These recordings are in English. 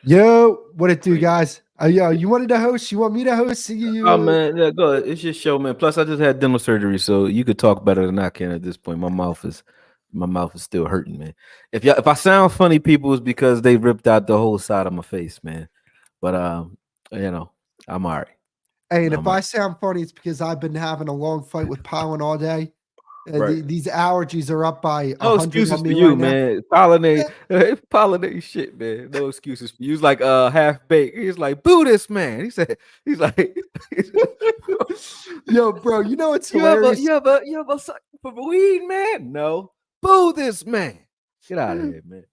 Yo, what it do, guys? Yo, you wanted to host? You want me to host? Oh man, yeah, go ahead. It's your show, man. Plus, I just had dental surgery, so you could talk better than I can at this point. My mouth is still hurting, man. If I sound funny, people, it's because they ripped out the whole side of my face, man. But I'm all right. Hey, and if I sound funny, it's because I've been having a long fight with pollen all day. Right. These allergies are up by No 100 excuses on for me you, right now. man. Pollinate shit, man. No excuses for you. He's like half baked. He's like, boo this man. He's like Yo, bro, you know it's hilarious. You have a for weed, man? No. Boo this man. Get out of here, man.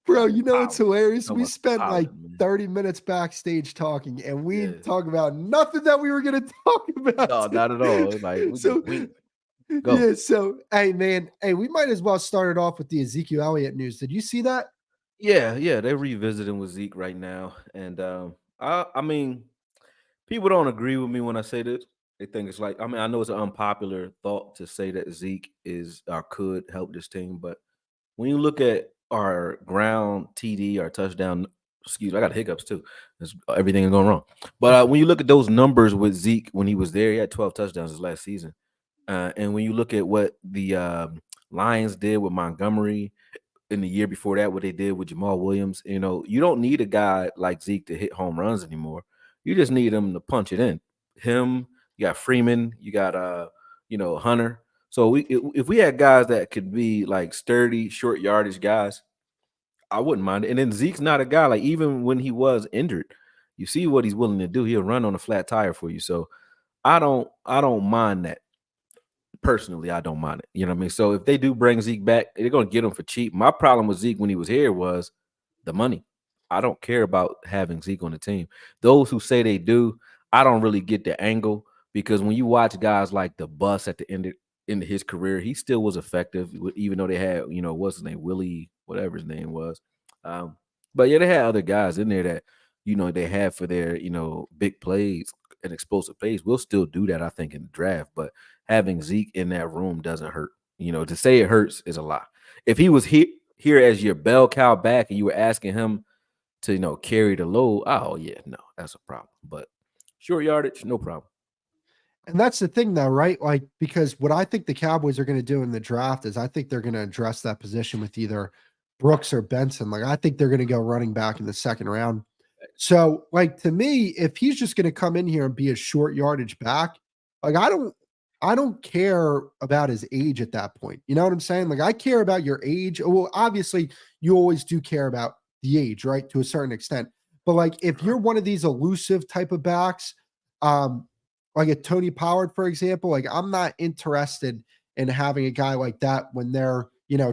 Bro, you know it's hilarious. We spent like 30 minutes backstage talking, and we talk about nothing that we were gonna talk about. No, not at all. Like go. Yeah, so hey man, we might as well start it off with the Ezekiel Elliott news. Did you see that? Yeah, they're revisiting with Zeke right now. And I mean, people don't agree with me when I say this. They think it's like, I mean, I know it's an unpopular thought to say that Zeke is or could help this team, but when you look at our ground TD, our touchdown, I got hiccups too. Everything is going wrong. But when you look at those numbers with Zeke when he was there, he had 12 touchdowns his last season. And when you look at what the Lions did with Montgomery in the year before that, what they did with Jamal Williams, you don't need a guy like Zeke to hit home runs anymore. You just need him to punch it in. Him, you got Freeman, you got Hunter. So if we had guys that could be like sturdy, short yardage guys, I wouldn't mind it. And then Zeke's not a guy like, even when he was injured, you see what he's willing to do. He'll run on a flat tire for you. So I don't mind that. Personally, I don't mind it. You know what I mean? So if they do bring Zeke back, they're going to get him for cheap. My problem with Zeke when he was here was the money. I don't care about having Zeke on the team. Those who say they do, I don't really get the angle, because when you watch guys like the Bus at the end of his career, he still was effective, even though they had, what's his name? Willie, whatever his name was. But yeah, they had other guys in there that, they had for their, big plays and explosive plays. We'll still do that, I think, in the draft. But having Zeke in that room doesn't hurt. To say it hurts is a lie. If he was here as your bell cow back and you were asking him to, carry the load, oh yeah, no, that's a problem. But short yardage, no problem. And that's the thing though, right? Like, because what I think the Cowboys are going to do in the draft is I think they're going to address that position with either Brooks or Benson. Like, I think they're going to go running back in the second round. So, like, to me, if he's just going to come in here and be a short yardage back, like, I I don't care about his age at that point. You know what I'm saying? Like I care about your age. Well, obviously you always do care about the age, right? To a certain extent. But like if you're one of these elusive type of backs, um, like a Tony Pollard, for example, like I'm not interested in having a guy like that when they're,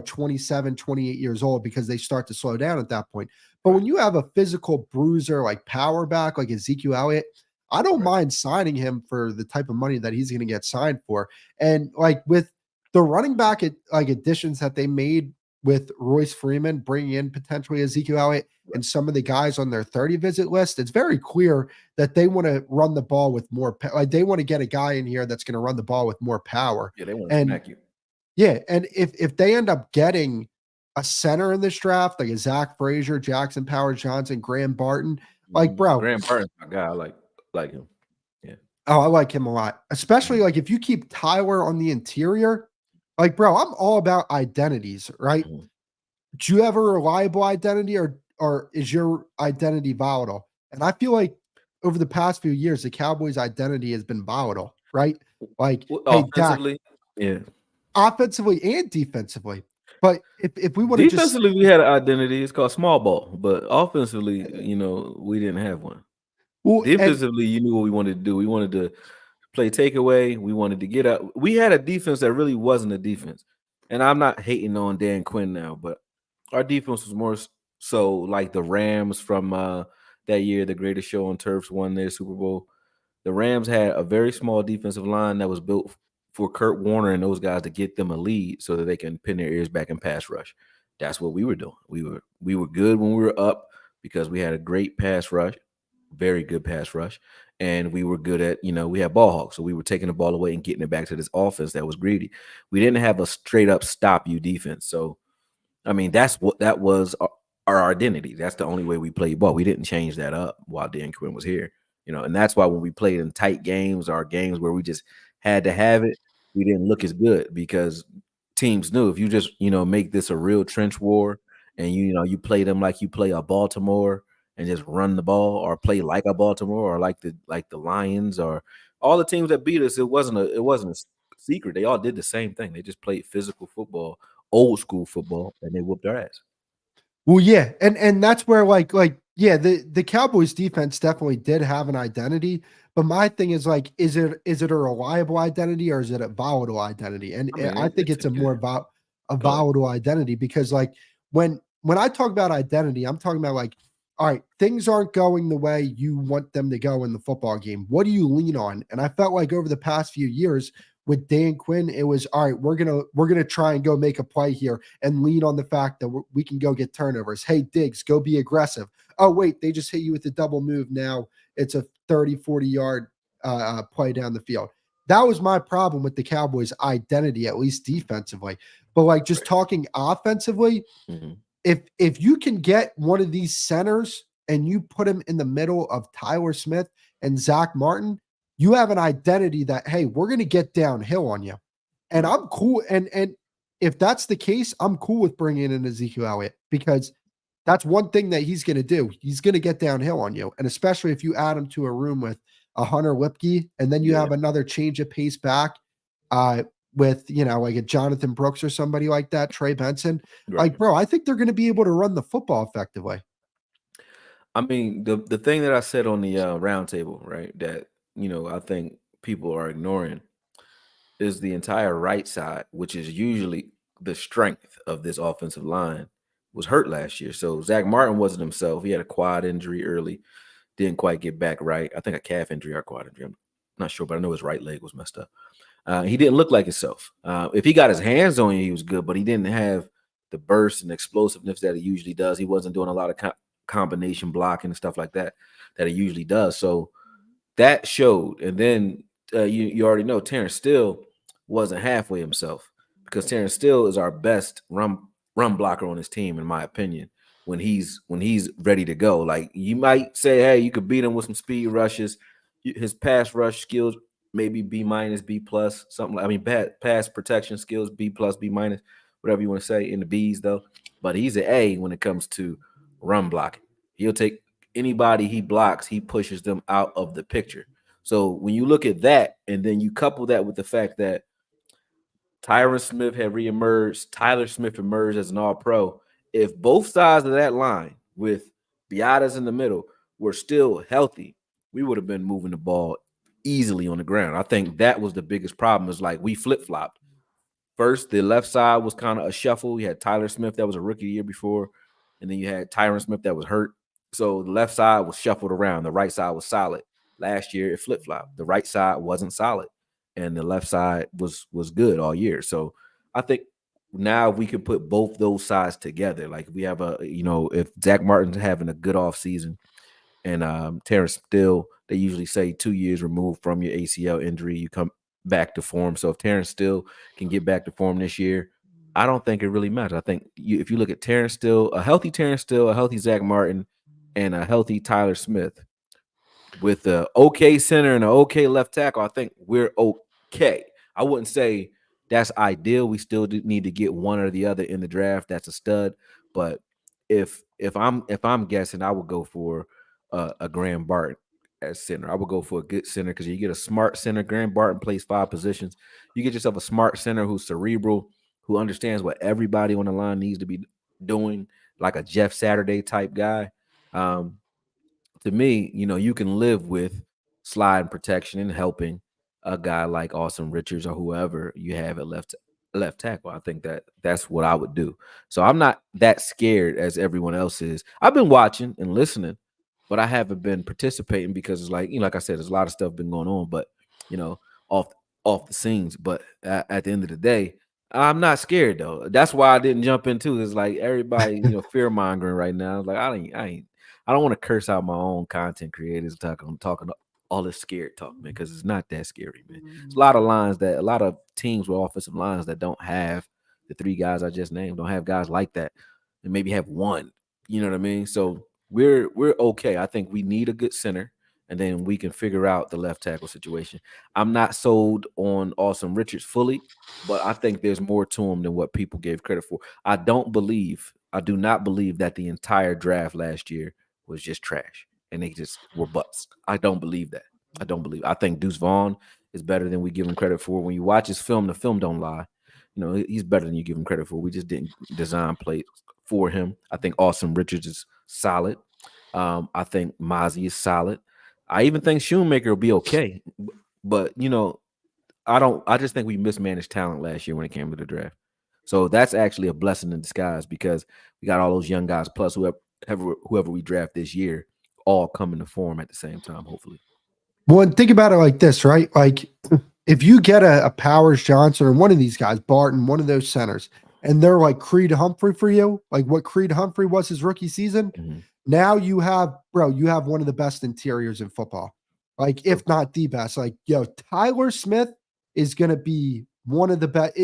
27, 28 years old because they start to slow down at that point. But when you have a physical bruiser like power back, like Ezekiel Elliott, I don't mind signing him for the type of money that he's going to get signed for. And like with the running back like additions that they made with Royce Freeman, bringing in potentially Ezekiel Elliott and some of the guys on their 30 visit list, it's very clear that they want to run the ball with more, like they want to get a guy in here that's going to run the ball with more power. Yeah, they want to And smack you. yeah, and if they end up getting a center in this draft, like a Zach Frazier, Jackson Powers Johnson, Graham Barton, like bro, Graham Barton's my guy. I like him. Yeah. Oh, I like him a lot, especially like if you keep Tyler on the interior, like bro, I'm all about identities, right? Do you have a reliable identity or is your identity volatile? And I feel like over the past few years, the Cowboys' identity has been volatile, right? Like, hey, Dak, Offensively, yeah. offensively and defensively. But if we want to just Defensively, we had an identity. It's called small ball. But offensively, we didn't have one. well, and Defensively, you knew what we wanted to do. We wanted to play takeaway. We wanted to get up. We had a defense that really wasn't a defense. And I'm not hating on Dan Quinn now, but our defense was more so like the Rams from that year, the greatest show on turfs won their Super Bowl. The Rams had a very small defensive line that was built for Kurt Warner and those guys to get them a lead so that they can pin their ears back and pass rush. That's what we were doing. We were good when we were up because we had a great pass rush, very good pass rush, and we were good at, we had ball hawks, so we were taking the ball away and getting it back to this offense that was greedy. We didn't have a straight up stop you defense. So I mean, that was our identity. That's the only way we played ball. We didn't change that up while Dan Quinn was here, and that's why when we played in tight games or games where we just had to have it, we didn't look as good because teams knew if you just, make this a real trench war and you play them like you play a Baltimore and just run the ball or play like a Baltimore or like the Lions or all the teams that beat us, it wasn't a secret. They all did the same thing. They just played physical football, old school football, and they whooped our ass. well, yeah, and that's where like yeah, the Cowboys defense definitely did have an identity, but my thing is like, is it a reliable identity or is it a volatile identity? And I mean, I think it's a more a Go ahead. volatile identity because like when I talk about identity, I'm talking about like, all right, things aren't going the way you want them to go in the football game. What do you lean on? And I felt like over the past few years with Dan Quinn, it was all right. We're gonna try and go make a play here and lean on the fact that we can go get turnovers. Hey, Diggs, go be aggressive. Oh wait, they just hit you with a double move. Now it's a 30, 40-yard play down the field. That was my problem with the Cowboys' identity, at least defensively. But like just talking offensively, if you can get one of these centers and you put him in the middle of Tyler Smith and Zach Martin, you have an identity that, hey, we're going to get downhill on you. And I'm cool. And if that's the case, I'm cool with bringing in Ezekiel Elliott because that's one thing that he's going to do. He's going to get downhill on you. And especially if you add him to a room with a Hunter Lipke and then you have another change of pace back with, like a Johnathan Brooks or somebody like that, Trey Benson. Right. Like, bro, I think they're going to be able to run the football effectively. I mean, the thing that I said on the roundtable, right, that, I think people are ignoring is the entire right side, which is usually the strength of this offensive line, was hurt last year. So Zach Martin wasn't himself. He had a quad injury early, didn't quite get back right. I think a calf injury or quad injury. I'm not sure, but I know his right leg was messed up. He didn't look like himself. If he got his hands on you, he was good, but he didn't have the burst and explosiveness that he usually does. He wasn't doing a lot of combination blocking and stuff like that he usually does. So that showed. And then you already know Terrence Steele wasn't halfway himself because Terrence Steele is our best run blocker on his team, in my opinion. When he's ready to go, like you might say, hey, you could beat him with some speed rushes. His pass rush skills maybe B-, B+, something like, I mean, pass protection skills B+, B-, whatever you want to say in the B's though. But he's an A when it comes to run blocking. He'll take anybody he blocks, he pushes them out of the picture. So when you look at that, and then you couple that with the fact that Tyron Smith had reemerged, Tyler Smith emerged as an all-pro. If both sides of that line with Biadasz in the middle were still healthy, we would have been moving the ball easily on the ground. I think that was the biggest problem, is like we flip-flopped. First, the left side was kind of a shuffle. You had Tyler Smith that was a rookie the year before, and then you had Tyron Smith that was hurt. So the left side was shuffled around. The right side was solid. Last year, it flip-flopped. The right side wasn't solid, and the left side was good all year. So I think now we can put both those sides together. Like we have if Zach Martin's having a good off season, and Terrence Steele, they usually say 2 years removed from your ACL injury, you come back to form. So if Terrence Steele can get back to form this year, I don't think it really matters. I think if you look at Terrence Steele, a healthy Zach Martin, and a healthy Tyler Smith, with the okay center and an okay left tackle, I think we're okay. I wouldn't say that's ideal. We still need to get one or the other in the draft. That's a stud. But if I'm guessing, I would go for a Graham Barton as center. I would go for a good center, because you get a smart center. Graham Barton plays 5 positions. You get yourself a smart center who's cerebral, who understands what everybody on the line needs to be doing, like a Jeff Saturday type guy. To me, you can live with slide protection and helping a guy like Austin Richards or whoever you have at left tackle. I think that's what I would do. So I'm not that scared as everyone else is. I've been watching and listening, but I haven't been participating because it's like I said, there's a lot of stuff been going on, but off off the scenes. But at the end of the day, I'm not scared though. That's why I didn't jump into it. It's like everybody, fear mongering right now. Like I don't want to curse out my own content creators talking all this scared talk, man, because it's not that scary, man. It's a lot of teams with offensive lines that don't have the 3 guys I just named, don't have guys like that, and maybe have one. You know what I mean? So we're okay. I think we need a good center, and then we can figure out the left tackle situation. I'm not sold on Austin Richards fully, but I think there's more to him than what people gave credit for. I do not believe that the entire draft last year was just trash and they just were butts. I don't believe that. I think Deuce Vaughn is better than we give him credit for. When you watch his film, the film don't lie. He's better than you give him credit for. We just didn't design plays for him. I think Austin Richards is solid. I think Mazi is solid. I even think Shoemaker will be okay. But I just think we mismanaged talent last year when it came to the draft. So that's actually a blessing in disguise, because we got all those young guys plus whoever we draft this year all coming to form at the same time, hopefully. Well, and think about it like this, right? Like if you get a Powers Johnson or one of these guys, Barton, one of those centers, and they're like Creed Humphrey for you, like what Creed Humphrey was his rookie season, now you have one of the best interiors in football. Like, if not the best. Like, Tyler Smith is going to be one of the best.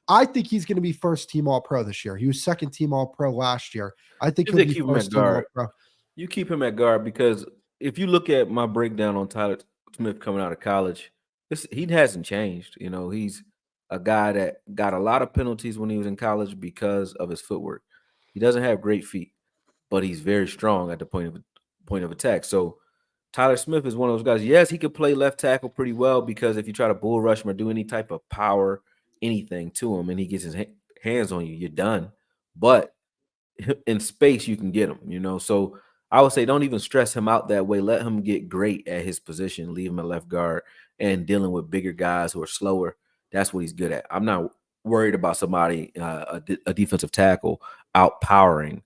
I think he's going to be first team All Pro this year. He was second team All Pro last year. I think he'll be first team All Pro. You keep him at guard, because if you look at my breakdown on Tyler Smith coming out of college, he hasn't changed. He's a guy that got a lot of penalties when he was in college because of his footwork. He doesn't have great feet, but he's very strong at the point of attack. So Tyler Smith is one of those guys. Yes, he could play left tackle pretty well, because if you try to bull rush him or do any type of power, anything to him, and he gets his hands on you, you're done. But in space, you can get him, So I would say don't even stress him out that way. Let him get great at his position. Leave him at left guard and dealing with bigger guys who are slower. That's what he's good at. I'm not worried about somebody, a defensive tackle, outpowering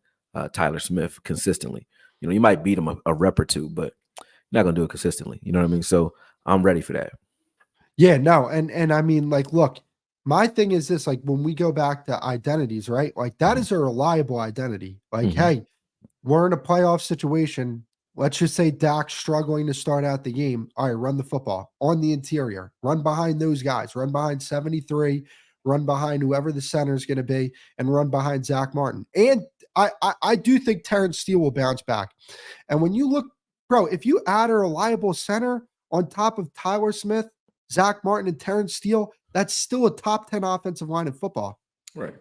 Tyler Smith consistently. You might beat him a rep or two, but you're not going to do it consistently. You know what I mean? So I'm ready for that. Yeah, no. And I mean, like, look, my thing is this, like, when we go back to identities, right? Like, that is a reliable identity. Like, hey, we're in a playoff situation. Let's just say Dak's struggling to start out the game. All right, run the football on the interior. Run behind those guys. Run behind 73. Run behind whoever the center is going to be, and run behind Zach Martin. And I do think Terrence Steele will bounce back. And when you look, bro, if you add a reliable center on top of Tyler Smith, Zach Martin, and Terrence Steele, that's still a top 10 offensive line in football. Right.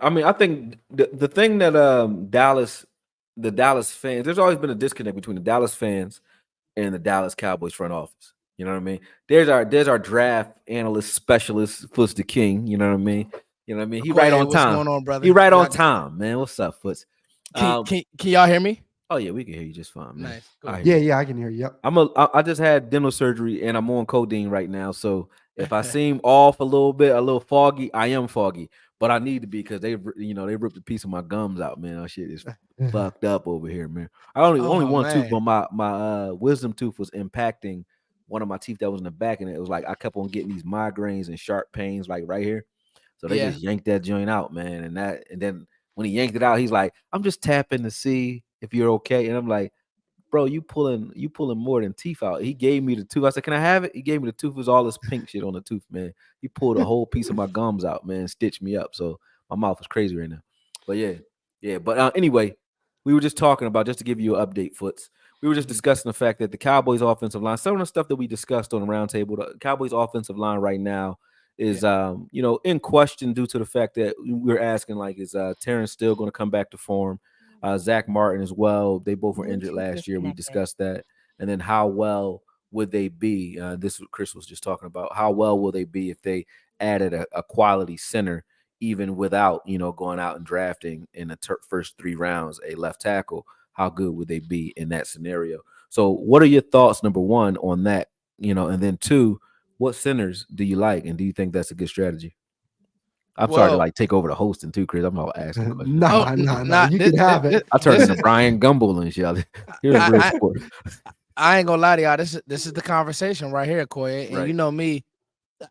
I mean, I think the thing that the Dallas fans, there's always been a disconnect between the Dallas fans in the Dallas Cowboys front office. You know what I mean? There's our draft analyst specialist, Foots the King. You know what I mean? You know what I mean? He right Okoye, on what's time. going on, brother? He right on Y'all- time, man. What's up, Foots? Can y'all hear me? Oh yeah, we can hear you just fine, man. Nice. Cool. I hear you. Yeah, I can hear you. Yep. I just had dental surgery and I'm on codeine right now. So if I seem off a little bit, a little foggy, I am foggy. But I need to be because they ripped a piece of my gums out, man. That shit is fucked up over here, man. I only one tooth, but my wisdom tooth was impacting one of my teeth that was in the back, and it was like I kept on getting these migraines and sharp pains like right here. So they just yanked that joint out, man. And then when he yanked it out, he's like, I'm just tapping to see if you're okay. And I'm like, bro, you pulling more than teeth out. He gave me the tooth. I said, can I have it? He gave me the tooth. It was all this pink shit on the tooth, man. He pulled a whole piece of my gums out, man, stitched me up. So my mouth was crazy right now. But yeah. But anyway, we were just talking about, just to give you an update, Foots. We were just discussing the fact that the Cowboys offensive line, some of the stuff that we discussed on the roundtable, the Cowboys offensive line right now is in question due to the fact that we're asking, like, is Terrence still going to come back to form? Zach Martin as well. They both were injured last year. We discussed that. And then how well would they be? This is what Chris was just talking about. How well will they be if they added a quality center, even without, going out and drafting in the first 3 rounds a left tackle? How good would they be in that scenario? So what are your thoughts, number one, on that? And then 2, what centers do you like? And do you think that's a good strategy? I'm sorry to like take over the hosting too, Chris. I'm not asking questions. No. You can have it. I turned into Brian Gumble and shit. I ain't gonna lie to y'all. This is the conversation right here, Koye. And you know me,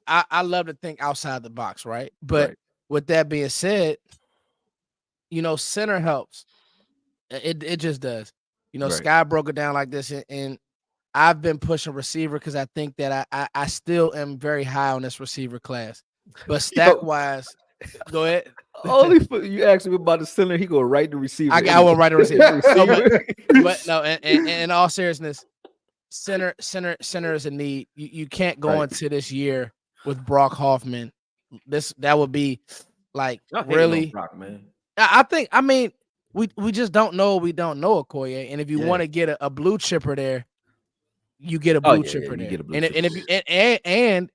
I love to think outside the box, right? But with that being said, center helps. It just does. Sky broke it down like this, and I've been pushing receiver because I think that I still am very high on this receiver class. But stack wise, go ahead. Only for you asked him about the center, he go right to receiver. I won't write the receiver. but no, and in all seriousness, center is a need. You can't go into this year with Brock Hoffman. That would be like really. Brock, man. I mean, we just don't know. We don't know Okoye, and if you want to get a blue chipper there, you get a blue chipper there. And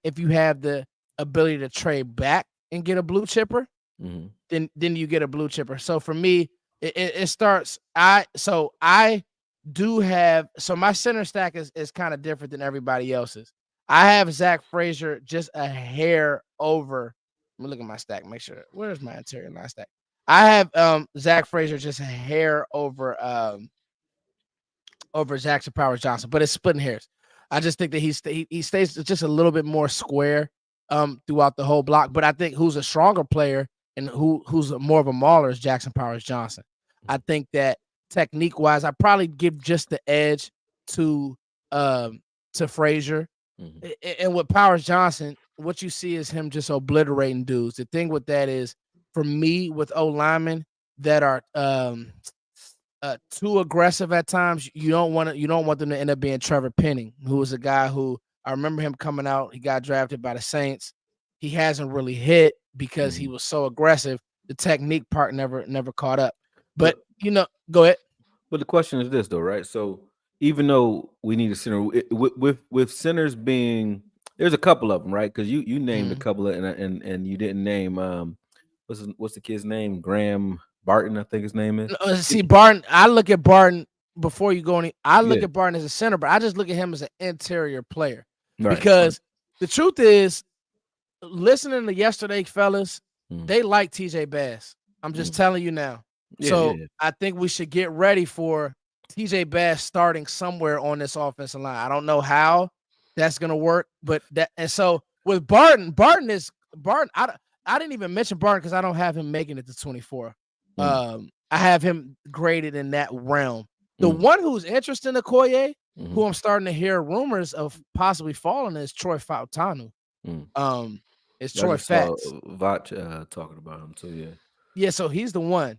if you have the ability to trade back and get a blue chipper, then you get a blue chipper. So for me, it starts. My center stack is kind of different than everybody else's. I have Zach Frazier just a hair over. Let me look at my stack. Make sure. Where's my interior line stack? I have Zach Frazier just a hair over Jackson Powers Johnson, but it's splitting hairs. I just think that he stays just a little bit more square throughout the whole block. But I think who's a stronger player and who's more of a mauler is Jackson Powers Johnson. I think that technique wise, I probably give just the edge to Frazier. And with Powers Johnson, what you see is him just obliterating dudes. The thing with that is, for me, with O linemen that are too aggressive at times, you don't want them to end up being Trevor Penning, who was a guy who I remember him coming out. He got drafted by the Saints. He hasn't really hit because he was so aggressive. The technique part never caught up. But go ahead. But the question is this, though, right? So even though we need a center, with centers being, there's a couple of them, right? Because you named a couple of, and you didn't name what's the kid's name? Graham Barton, I think his name is. See, Barton. I look at Barton before you go any. I look at Barton as a center, but I just look at him as an interior player because the truth is, listening to yesterday, fellas, they like TJ Bass. I'm just telling you now. I think we should get ready for TJ Bass starting somewhere on this offensive line. I don't know how that's gonna work, but so with Barton. I didn't even mention Barton because I don't have him making it to 24. I have him graded in that realm. The one who's interesting, Okoye, who I'm starting to hear rumors of possibly falling, is Troy Fautanu. It's Troy Fats. Vach talking about him too, yeah. So he's the one.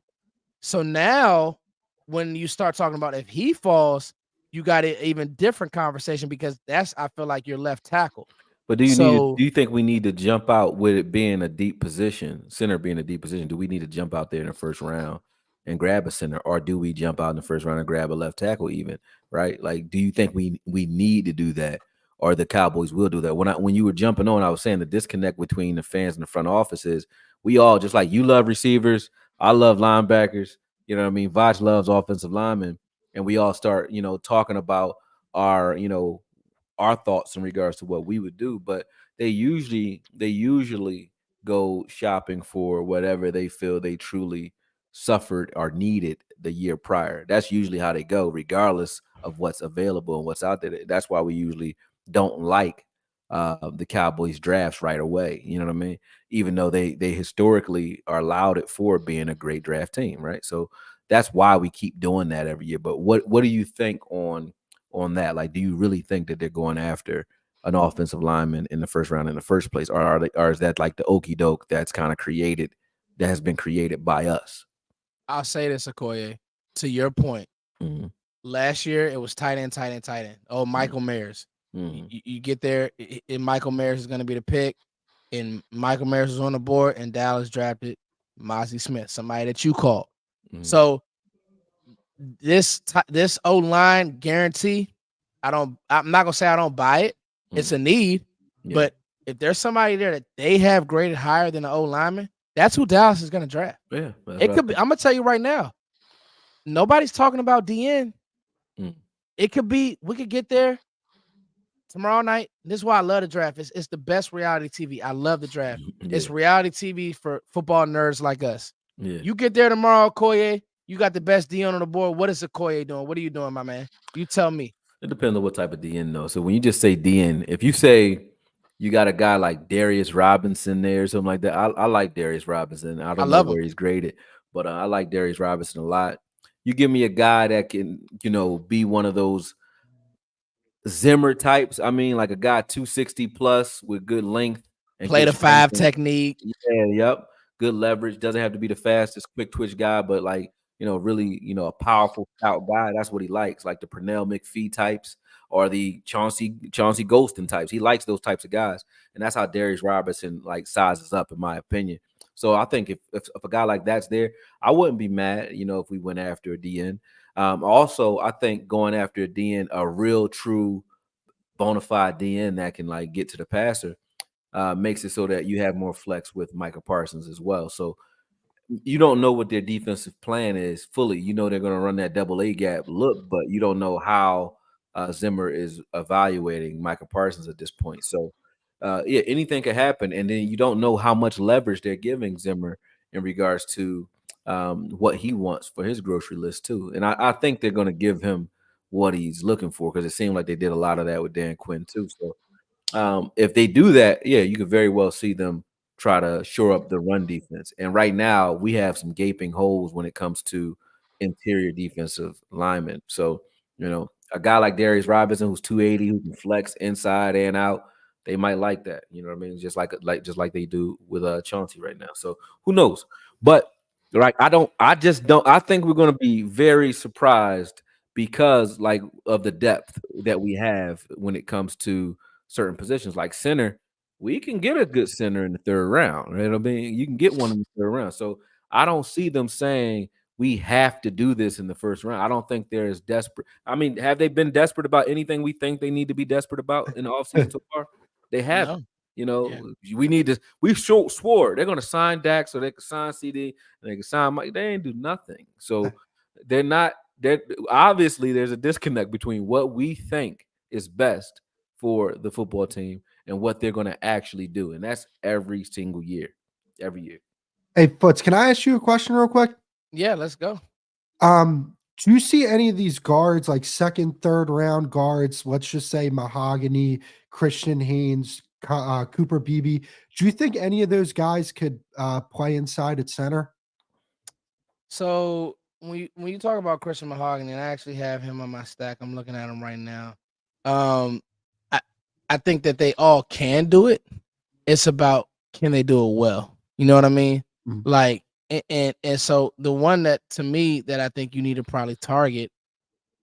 So now, when you start talking about if he falls, you got an even different conversation because I feel like your left tackle. But do you think we need to jump out with it being a deep position, center being a deep position? Do we need to jump out there in the first round and grab a center, or do we jump out in the first round and grab a left tackle even, right? Like, do you think we need to do that, or the Cowboys will do that? When you were jumping on, I was saying the disconnect between the fans and the front office is we all, just like you love receivers, I love linebackers, you know what I mean? Vach loves offensive linemen, and we all start, talking about our, our thoughts in regards to what we would do, but they usually go shopping for whatever they feel they truly suffered or needed the year prior. That's usually how they go, regardless of what's available and what's out there. That's why we usually don't like the Cowboys drafts right away. You know what I mean? Even though they historically are lauded for being a great draft team, right? So that's why we keep doing that every year. But what do you think on that? Like, do you really think that they're going after an offensive lineman in the first round in the first place, or is that like the okie doke that has been created by us? I'll say this, AKOYE, to your point. Mm-hmm. Last year it was tight end. Oh, Michael Mayers. Mm-hmm. You get there, and Michael Mayers is going to be the pick, and Michael Mayers was on the board, and Dallas drafted Mazi Smith, somebody that you called. Mm-hmm. So this O-line guarantee, I'm not gonna say I don't buy it. It's a need, but if there's somebody there that they have graded higher than the O-lineman, that's who Dallas is gonna draft. Yeah, it could be. I'm gonna tell you right now, nobody's talking about DN. It could be. We could get there tomorrow night. This is why I love the draft. It's the best reality TV. I love the draft. It's reality TV for football nerds like us. You get there tomorrow, AKOYE. You got the best DN on the board. What is AKOYE doing? What are you doing, my man? You tell me. It depends on what type of DN, though. So when you just say DN, if you say you got a guy like Darius Robinson there or something like that, I like Darius Robinson. I don't know where he's graded, but I like Darius Robinson a lot. You give me a guy that can, be one of those Zimmer types. I mean, like a guy 260 plus with good length and play the 5 technique. Yeah, yep. Good leverage. Doesn't have to be the fastest, quick twitch guy, but like, really, a powerful stout guy. That's what he likes, like the Pernell McPhee types or the Chauncey Golston types. He likes those types of guys, and that's how Darius Robinson like sizes up, in my opinion. So I think if a guy like that's there, I wouldn't be mad, if we went after a DN. Also, I think going after a DN, a real, true, bona fide DN that can like get to the passer, makes it so that you have more flex with Micah Parsons as well. So you don't know what their defensive plan is fully. They're going to run that double A gap look, but you don't know how Zimmer is evaluating Micah Parsons at this point. So, anything could happen. And then you don't know how much leverage they're giving Zimmer in regards to what he wants for his grocery list too. And I think they're going to give him what he's looking for, because it seemed like they did a lot of that with Dan Quinn too. So if they do that, you could very well see them try to shore up the run defense. And right now we have some gaping holes when it comes to interior defensive linemen. So, a guy like Darius Robinson, who's 280, who can flex inside and out, they might like that. You know what I mean? Just like they do with Chauncey right now. So who knows? But I think we're going to be very surprised because like of the depth that we have when it comes to certain positions like center. We can get a good center in the third round. Right? I mean, you can get one in the third round. So I don't see them saying we have to do this in the first round. I don't think they're as desperate. I mean, have they been desperate about anything we think they need to be desperate about in the offseason so far? They haven't. We need to. We swore they're going to sign Dak so they can sign CD and they can sign Mike. They ain't do nothing. So they're not. Obviously, there's a disconnect between what we think is best for the football team and what they're going to actually do. And that's every single year, every year. Hey, Foots, can I ask you a question real quick? Yeah, let's go. Do you see any of these guards, like second, third round guards, let's just say Mahogany, Christian Haynes, Cooper Beebe, do you think any of those guys could play inside at center? So when you talk about Christian Mahogany, and I actually have him on my stack. I'm looking at him right now. I think that they all can do it. It's about, can they do it well? You know what I mean? Mm-hmm. Like, and so the one that to me that I think you need to probably target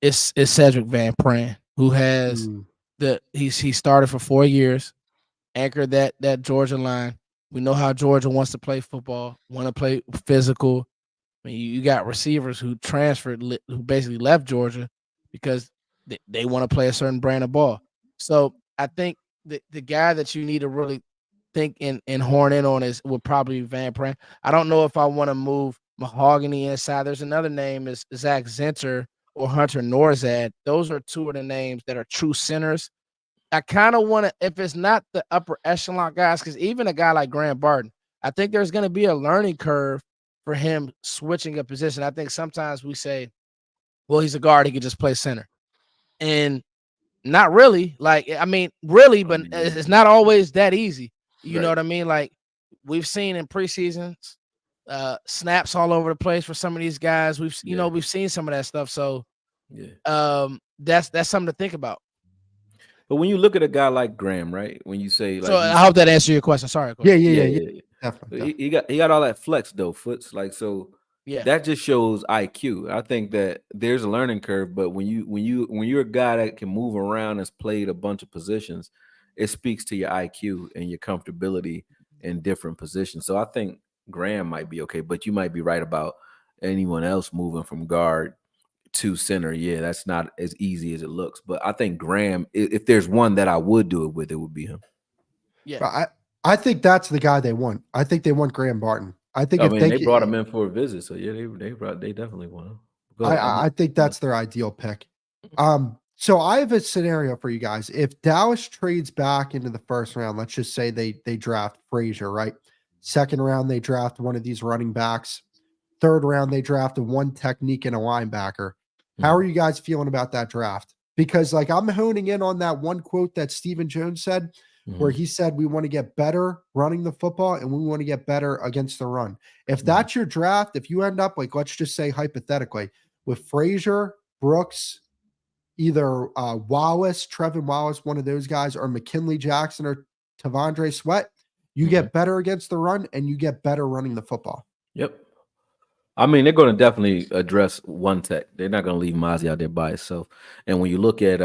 is Cedric Van Pran, who has he started for 4 years, anchored that Georgia line. We know how Georgia wants to play football, want to play physical. I mean, you got receivers who transferred, who basically left Georgia because they want to play a certain brand of ball. So I think the guy that you need to really think and horn in on would probably be Van Pran. I don't know if I want to move Mahogany inside. There's another name is Zach Zenter or Hunter Norzad. Those are two of the names that are true centers. I kind of want to, if it's not the upper echelon guys, because even a guy like Graham Barton, I think there's going to be a learning curve for him switching a position. I think sometimes we say, well, he's a guard, he could just play center. And not really. Like, I mean, really, but it's not always that easy. You know what I mean? Like, we've seen in preseasons, snaps all over the place for some of these guys. We've seen some of that stuff. So that's something to think about. But when you look at a guy like Graham, right? When you say like, so I hope that answers your question. Sorry. Yeah. Definitely. He got all that flex though, Foots. Like, so that just shows IQ. I think that there's a learning curve, but when you're a guy that can move around and has played a bunch of positions, it speaks to your IQ and your comfortability in different positions. So I think Graham might be okay, but you might be right about anyone else moving from guard to center. Yeah, that's not as easy as it looks. But I think Graham, if there's one that I would do it with, it would be him. Yeah. I think that's the guy they want. I think they want Graham Barton. I think they brought him in for a visit, so yeah, they definitely want him. I think that's their ideal pick. So I have a scenario for you guys. If Dallas trades back into the first round, let's just say they draft Frazier, right? Second round, they draft one of these running backs. Third round, they draft one technique and a linebacker. How are you guys feeling about that draft? Because like I'm honing in on that one quote that Stephen Jones said, where he said, we want to get better running the football and we want to get better against the run. If that's your draft, if you end up like, let's just say hypothetically with Frazier, Brooks, either Wallace, Trevin Wallace, one of those guys, or McKinley Jackson or Tavondre Sweat, you get better against the run and you get better running the football. Yep. I mean, they're going to definitely address one tech. They're not going to leave Mazi out there by himself. And when you look at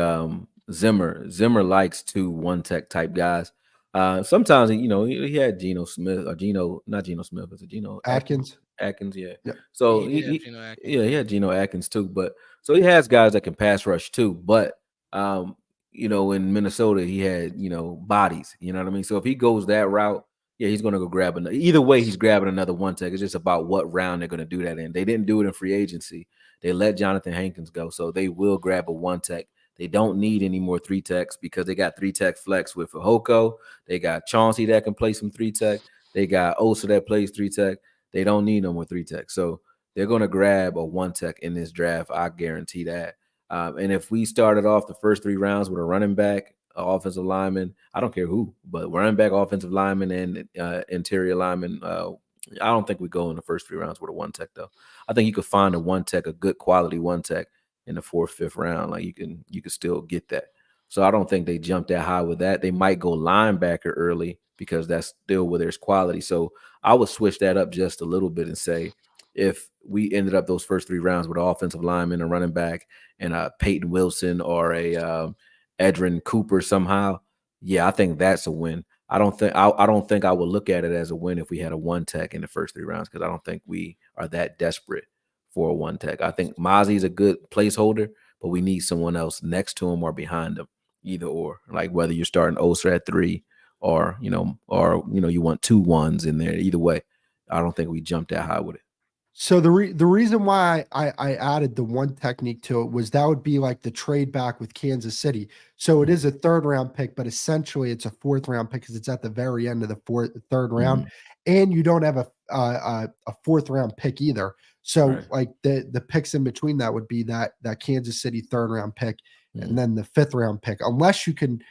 Zimmer likes 2 one tech type guys. Sometimes, he had Geno Smith or not Geno Smith, it's Geno Atkins. Yeah. So he had Geno Atkins too. But so he has guys that can pass rush too. But in Minnesota, he had bodies. You know what I mean? So if he goes that route, yeah, he's going to go grab another. Either way, he's grabbing another one tech. It's just about what round they're going to do that in. They didn't do it in free agency. They let Johnathan Hankins go, so they will grab a one tech. They don't need any more 3 techs because they got 3 tech flex with Fehoko. They got Chauncey that can play some 3 tech. They got Osa that plays 3 tech. They don't need no more 3 tech. So they're going to grab a 1 tech in this draft. I guarantee that. And if we started off the first 3 rounds with a running back, offensive lineman, I don't care who, but running back, offensive lineman, and interior lineman, I don't think we go in the first 3 rounds with a 1 tech though. I think you could find a 1 tech, a good quality 1 tech in the 4th, 5th round. Like you can still get that. So I don't think they jump that high with that. They might go linebacker early because that's still where there's quality. So I would switch that up just a little bit and say, if we ended up those first 3 rounds with an offensive lineman, a running back, and a Peyton Wilson or a Edrin Cooper somehow, yeah, I think that's a win. I don't think I would look at it as a win if we had a 1 tech in the first 3 rounds because I don't think we are that desperate for a 1 tech. I think Mazi is a good placeholder, but we need someone else next to him or behind him, either or. Like whether you're starting Osa at 3 or you want 2 1s in there. Either way, I don't think we jumped that high with it. So the reason why I added the 1 technique to it was that would be like the trade back with Kansas City. So it is a 3rd round pick, but essentially it's a 4th round pick because it's at the very end of the 3rd round, and you don't have a 4th round pick either. So like the picks in between that would be that Kansas City 3rd round pick and then the 5th round pick, unless you can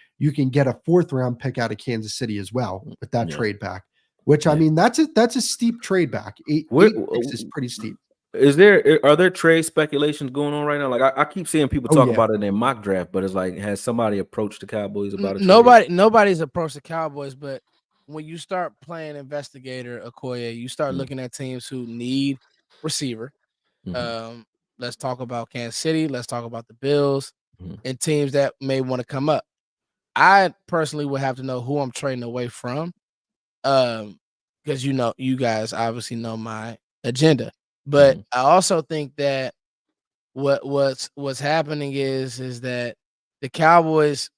get a 4th round pick out of Kansas City as well with that trade back. Which I mean, that's a steep trade back. 8 picks is pretty steep. Are there trade speculations going on right now? Like I keep seeing people talk about it in mock draft, but it's like, has somebody approached the Cowboys about it? Nobody's approached the Cowboys, but when you start playing investigator, AKOYE, you start looking at teams who need receiver. Let's talk about Kansas City. Let's talk about the Bills and teams that may want to come up. I personally would have to know who I'm trading away from. Because you guys obviously know my agenda. But I also think that what's happening is that the Cowboys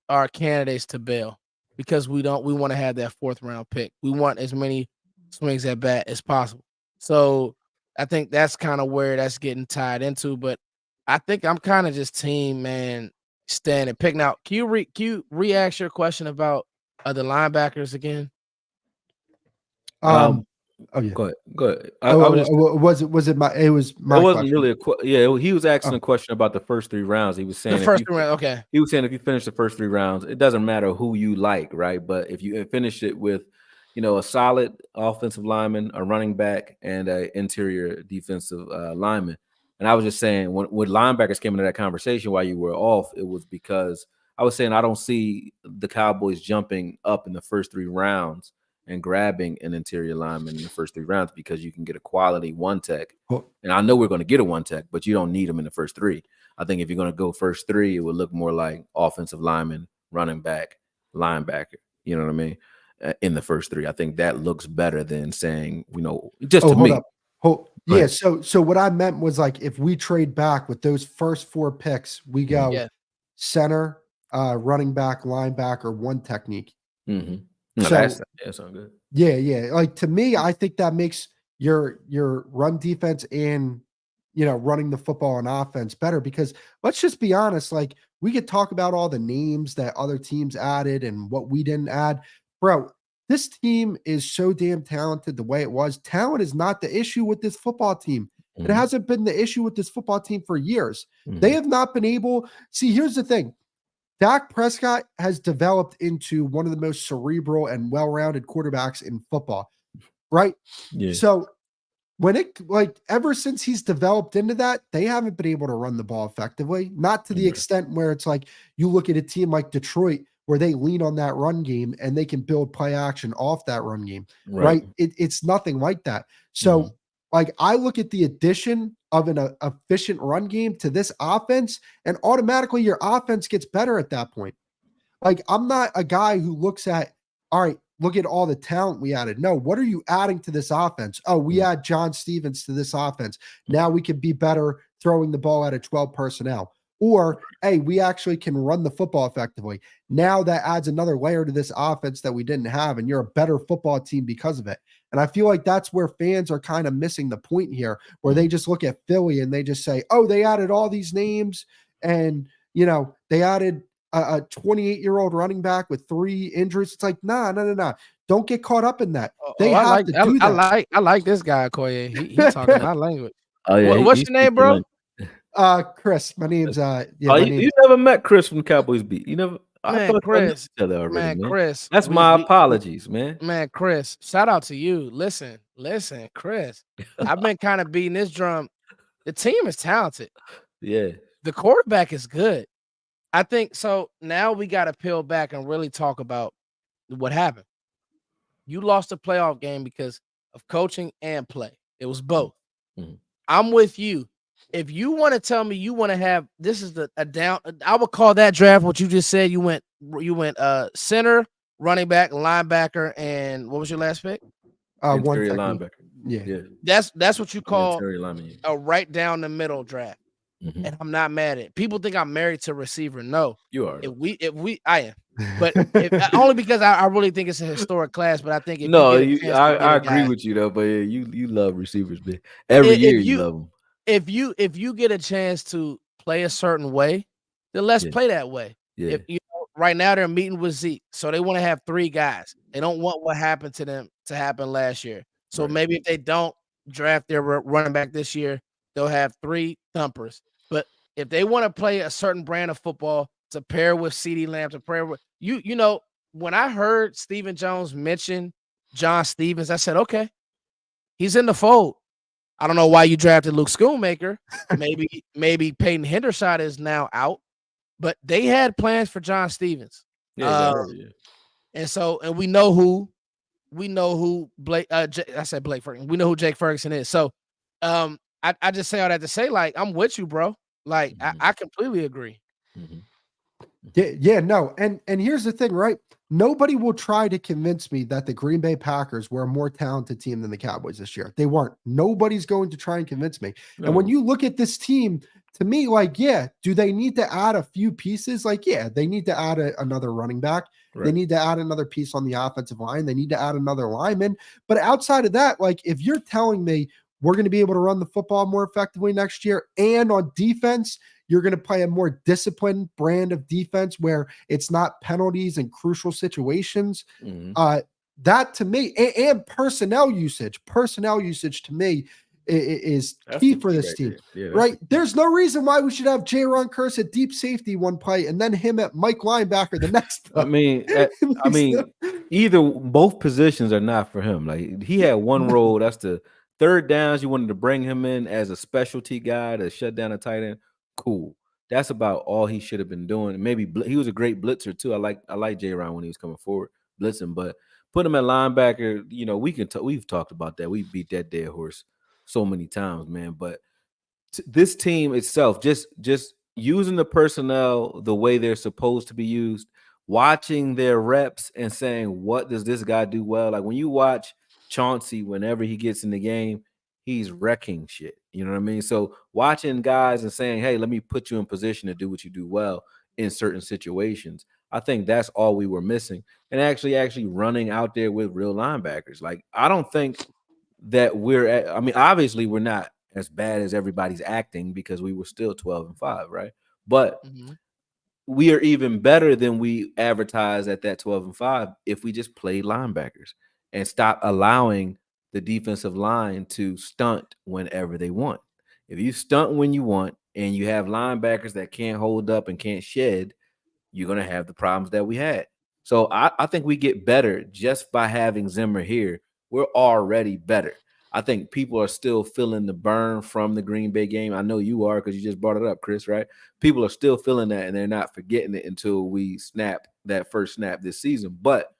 are candidates to bail because we want to have that 4th round pick. We want as many swings at bat as possible. So I think that's kind of where that's getting tied into. But I think I'm kind of just team, man, standing pick. Now, can you re-ask your question about the linebackers again? Oh yeah. Go ahead. It wasn't my wasn't question. really he was asking a question about the first 3 rounds. He was saying the first 3 rounds. Okay. He was saying if you finish the first 3 rounds, it doesn't matter who you like, right? But if you finish it with, a solid offensive lineman, a running back, and an interior defensive lineman. And I was just saying when linebackers came into that conversation while you were off, it was because I was saying I don't see the Cowboys jumping up in the first 3 rounds and grabbing an interior lineman in the first 3 rounds because you can get a quality 1 tech. And I know we're going to get a 1 tech, but you don't need them in the first 3. I think if you're going to go first 3, it would look more like offensive lineman, running back, linebacker. You know what I mean? In the first 3, I think that looks better than saying, just to me. Yeah. So what I meant was like if we trade back with those first 4 picks, we go center, running back, linebacker, 1 technique. Mm-hmm. No, that's good. Yeah. Like to me, I think that makes your run defense and running the football on offense better because let's just be honest, like we could talk about all the names that other teams added and what we didn't add. Bro, this team is so damn talented the way it was. Talent is not the issue with this football team. It hasn't been the issue with this football team for years. They have not been able. See, here's the thing. Dak Prescott has developed into one of the most cerebral and well-rounded quarterbacks in football, right? Yeah. So ever since he's developed into that, they haven't been able to run the ball effectively, not to the extent where it's like you look at a team like Detroit where they lean on that run game and they can build play action off that run game, right? It's nothing like that. So like I look at the addition of an efficient run game to this offense and automatically your offense gets better at that point. Like I'm not a guy who looks at, all right, look at all the talent we added. No, what are you adding to this offense? Oh, we add John Stevens to this offense. Now we can be better throwing the ball out of 12 personnel. Or, hey, we actually can run the football effectively. Now that adds another layer to this offense that we didn't have, and you're a better football team because of it. And I feel like that's where fans are kind of missing the point here, where they just look at Philly and they just say, oh, they added all these names and, they added a 28-year-old running back with 3 injuries. It's like, nah. Don't get caught up in that. They have to do that. I like this guy, AKOYE. He's talking my language. Oh, yeah, what's your name, bro? Chris. My name's you never met Chris from Cowboys Beat. You never. I thought Chris. Each other already, man. Chris. That's my apologies, man. Man, Chris. Shout out to you. Listen, Chris. I've been kind of beating this drum. The team is talented. Yeah. The quarterback is good. I think so. Now we got to peel back and really talk about what happened. You lost a playoff game because of coaching and play. It was both. I'm with you. If you want to tell me you want to have this is a down, I would call that draft what you just said. You went center, running back, linebacker, and what was your last pick? Interior linebacker. Yeah. That's what you call lineman, a right down the middle draft. And I'm not mad at it. People think I'm married to a receiver. No, you are. I am. But only because I really think it's a historic class. But I think I agree with you though. But you love receivers, man. Every year you love them. If you get a chance to play a certain way, then let's play that way. Yeah. If right now they're meeting with Zeke, so they want to have 3 guys. They don't want what happened to them to happen last year. So maybe if they don't draft their running back this year, they'll have 3 thumpers. But if they want to play a certain brand of football to pair with CeeDee Lamb, to pair with when I heard Stephen Jones mention John Stevens, I said, okay, he's in the fold. I don't know why you drafted Luke Schoonmaker. Maybe Peyton Hendershot is now out, but they had plans for John Stevens. And we know who Blake. I said Blake Ferguson. We know who Jake Ferguson is. So, I just say all that to say, like, I'm with you, bro. Like, I completely agree. No. And here's the thing, right? Nobody will try to convince me that the Green Bay Packers were a more talented team than the Cowboys this year. They weren't. Nobody's going to try and convince me. No. And when you look at this team, to me, like, yeah, do they need to add a few pieces? Like, yeah, they need to add another running back. Right. They need to add another piece on the offensive line. They need to add another lineman. But outside of that, like, if you're telling me we're going to be able to run the football more effectively next year, and on defense, you're going to play a more disciplined brand of defense where it's not penalties and crucial situations. That to me, and personnel usage to me is key for this team, right? There's no reason why we should have Jer'Zhan Curse at deep safety one play and then him at Mike linebacker the next play. I mean, both positions are not for him. Like, he had one role, that's the third downs. You wanted to bring him in as a specialty guy to shut down a tight end. Cool. That's about all he should have been doing. Maybe he was a great blitzer too. I like Jer'Zhan when he was coming forward blitzing, but put him at linebacker. You know, we've talked about that. We beat that dead horse so many times, man. But this team itself, just using the personnel the way they're supposed to be used, watching their reps and saying, what does this guy do well? Like, when you watch Chauncey, whenever he gets in the game, he's wrecking shit. You know what I mean? So watching guys and saying, hey, let me put you in position to do what you do well in certain situations, I think that's all we were missing. And actually running out there with real linebackers. Like, I don't think that obviously we're not as bad as everybody's acting, because we were still 12-5, right? But we are even better than we advertised at that 12-5 if we just played linebackers and stop allowing the defensive line to stunt whenever they want. If you stunt when you want and you have linebackers that can't hold up and can't shed, you're going to have the problems that we had. So I think we get better just by having Zimmer here. We're already better. I think people are still feeling the burn from the Green Bay game. I know you are, because you just brought it up, Chris, right? People are still feeling that, and they're not forgetting it until we snap that first snap this season. But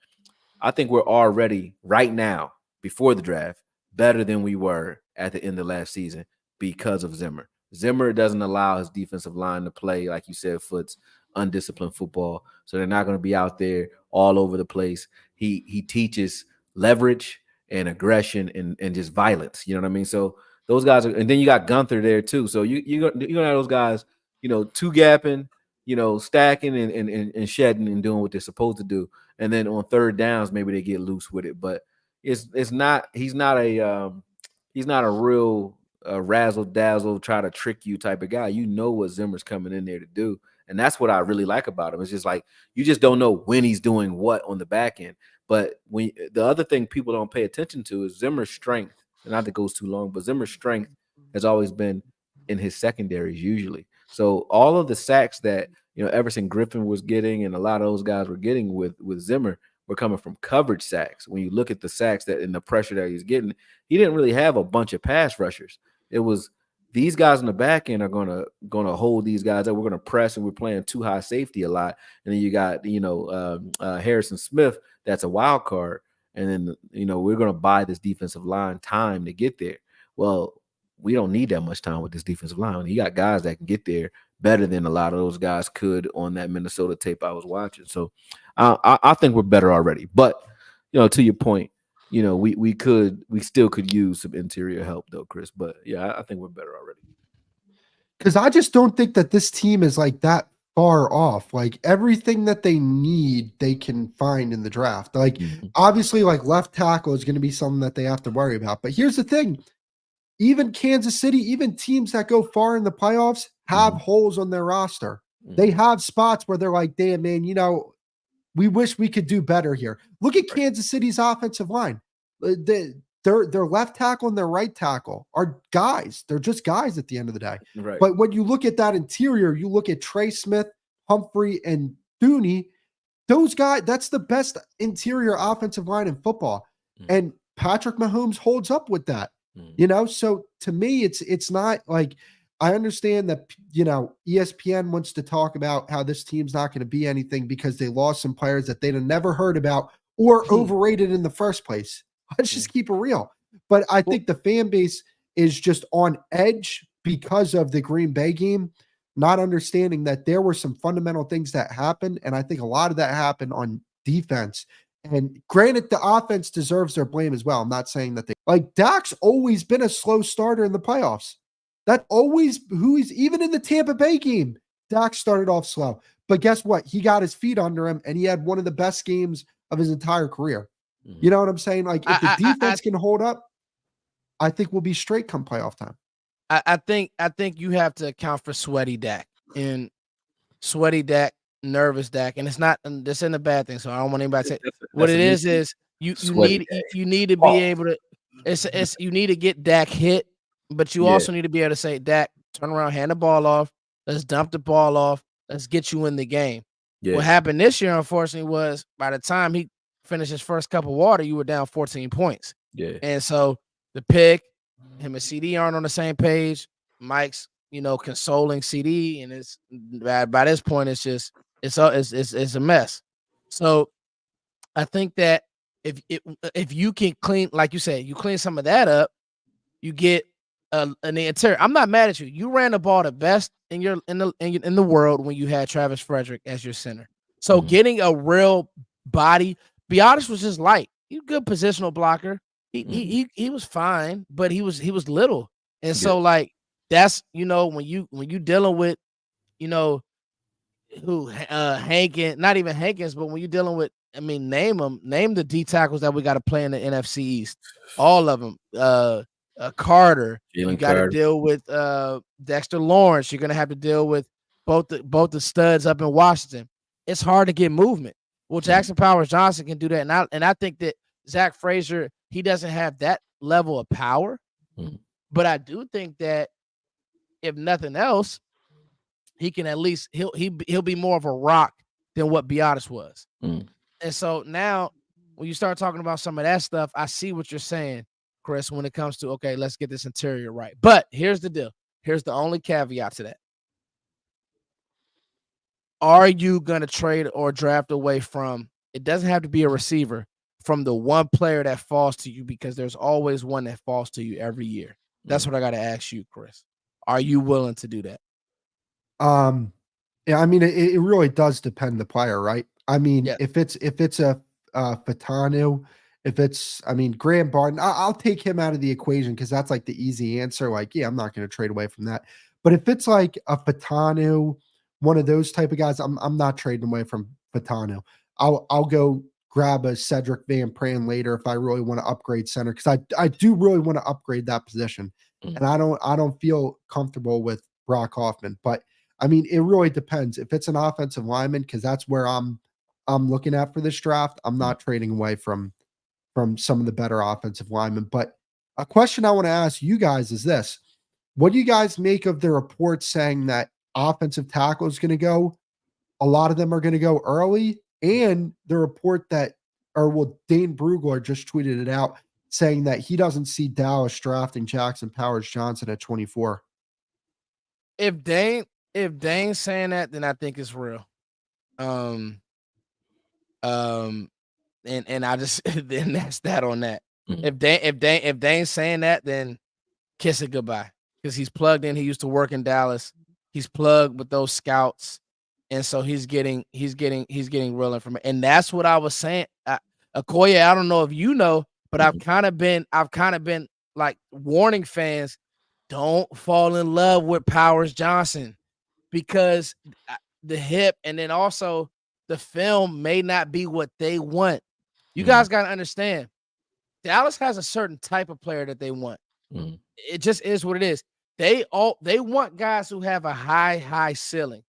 I think we're already, right now, before the draft, better than we were at the end of last season because of Zimmer. Zimmer doesn't allow his defensive line to play, like you said, Foots, undisciplined football. So they're not going to be out there all over the place. He teaches leverage and aggression and just violence. You know what I mean? So those guys are, and then you got Gunther there too. So you're gonna have those guys, two gapping, stacking and shedding and doing what they're supposed to do. And then on third downs, maybe they get loose with it. But he's not a real razzle dazzle, try to trick you type of guy. You know what Zimmer's coming in there to do. And that's what I really like about him. It's just like, you just don't know when he's doing what on the back end. But the other thing people don't pay attention to is Zimmer's strength. And not that goes too long, but Zimmer's strength has always been in his secondaries usually. So all of the sacks that Everson Griffin was getting and a lot of those guys were getting with Zimmer were coming from coverage sacks. When you look at the sacks that and the pressure that he's getting, he didn't really have a bunch of pass rushers. It was, these guys in the back end are gonna hold these guys up. We're gonna press, and we're playing too high safety a lot. And then you got Harrison Smith, that's a wild card. And then we're gonna buy this defensive line time to get there. Well, we don't need that much time with this defensive line. You got guys that can get there better than a lot of those guys could on that Minnesota tape I was watching. So I think we're better already. But to your point, we still could use some interior help though, Chris. But yeah, I think we're better already. Because I just don't think that this team is like that far off. Like, everything that they need, they can find in the draft. Like, obviously, like, left tackle is going to be something that they have to worry about. But here's the thing. Even Kansas City, even teams that go far in the playoffs have holes on their roster. They have spots where they're like, damn, man, we wish we could do better here. Look at Kansas City's offensive line. Their left tackle and their right tackle are guys. They're just guys at the end of the day. Right. But when you look at that interior, you look at Trey Smith, Humphrey, and Thuney, those guys, that's the best interior offensive line in football. And Patrick Mahomes holds up with that. So to me, it's not like, I understand that, ESPN wants to talk about how this team's not going to be anything because they lost some players that they'd have never heard about or overrated in the first place. Let's just keep it real. But I think the fan base is just on edge because of the Green Bay game. not understanding that there were some fundamental things that happened. And I think a lot of that happened on defense. And granted, the offense deserves their blame as well. I'm not saying that like Dak's always been a slow starter in the playoffs. That always who he's even in the Tampa Bay game, Dak started off slow. But guess what? He got his feet under him and he had one of the best games of his entire career. You know what I'm saying? Like if the defense can hold up, I think we'll be straight come playoff time. I think you have to account for sweaty Dak and sweaty Dak, nervous Dak, and it's not. This isn't a bad thing. So I don't want anybody to say what it is. You need to be able to. It's you need to get Dak hit, but you also need to be able to say, Dak, turn around, hand the ball off. Let's dump the ball off. Let's get you in the game. Yeah. What happened this year, unfortunately, was by the time he finished his first cup of water, you were down 14 points. Yeah, and so the pick. Him and CD aren't on the same page. Mike's, consoling CD, and it's by this point, it's just it's a mess. So I think that if you can clean, like you said, you clean some of that up, you get an interior. I'm not mad at you. You ran the ball the best in the world when you had Travis Frederick as your center. So getting a real body, be honest, was just light. He's a good positional blocker. He was fine, but he was little, and so like that's when you dealing with Hankins, not even Hankins, but when you're dealing with, name the D tackles that we got to play in the NFC East, all of them. Carter, you got to deal with Dexter Lawrence. You're gonna have to deal with both the studs up in Washington. It's hard to get movement. Well, Jackson Powers Johnson can do that, and I think that Zach Frazier, he doesn't have that level of power, but I do think that if nothing else, he can at least he'll be more of a rock than what Biotis was. And so now when you start talking about some of that stuff, I see what you're saying, Chris, when it comes to, okay, let's get this interior right. But here's the deal. Here's the only caveat to that. Are you going to trade or draft away from, it doesn't have to be a receiver, from the one player that falls to you, because there's always one that falls to you every year? That's what I got to ask you, Chris. Are you willing to do that? Yeah, it really does depend the player, right? If it's a Fatanu, if it's, Graham Barton, I'll take him out of the equation because that's like the easy answer. Like, yeah, I'm not going to trade away from that. But if it's like a Fatanu, one of those type of guys, I'm not trading away from Fatanu. I'll go grab a Cedric Van Pran later if I really want to upgrade center, because I do really want to upgrade that position, and I don't feel comfortable with Brock Hoffman. But it really depends. If it's an offensive lineman, because that's where I'm looking at for this draft, I'm not trading away from some of the better offensive linemen. But a question I want to ask you guys is this: what do you guys make of the reports saying that offensive tackle is going to go? A lot of them are going to go early. And the report that, Dane Brugler just tweeted it out saying that he doesn't see Dallas drafting Jackson Powers Johnson at 24. If Dane's saying that, then I think it's real. And I just then that's that on that. If Dane's saying that, then kiss it goodbye, because he's plugged in. He used to work in Dallas. He's plugged with those scouts. And so he's getting real information. And that's what I was saying. AKOYE, I don't know if you know, but I've kind of been like warning fans, don't fall in love with Powers Johnson, because the hip and then also the film may not be what they want. You guys got to understand, Dallas has a certain type of player that they want. It just is what it is. They want guys who have a high ceiling.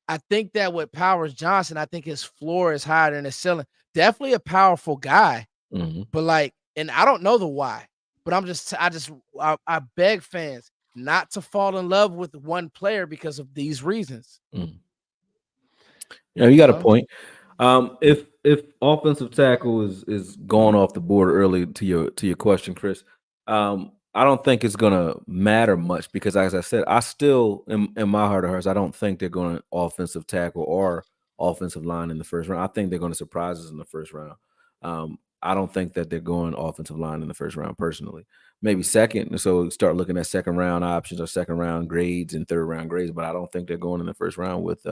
I think that with Powers Johnson, I think his floor is higher than his ceiling. Definitely a powerful guy, but and I don't know the why, but I beg fans not to fall in love with one player because of these reasons. Yeah, you got a point. If offensive tackle is going off the board early, to your question, Chris, I don't think it's gonna matter much, because, as I said, I still, in my heart of hearts, I don't think they're going to offensive tackle or offensive line in the first round. I think they're going to surprise us in the first round. I don't think that they're going offensive line in the first round personally. Maybe second, so start looking at second round options or second round grades and third round grades. But I don't think they're going in the first round with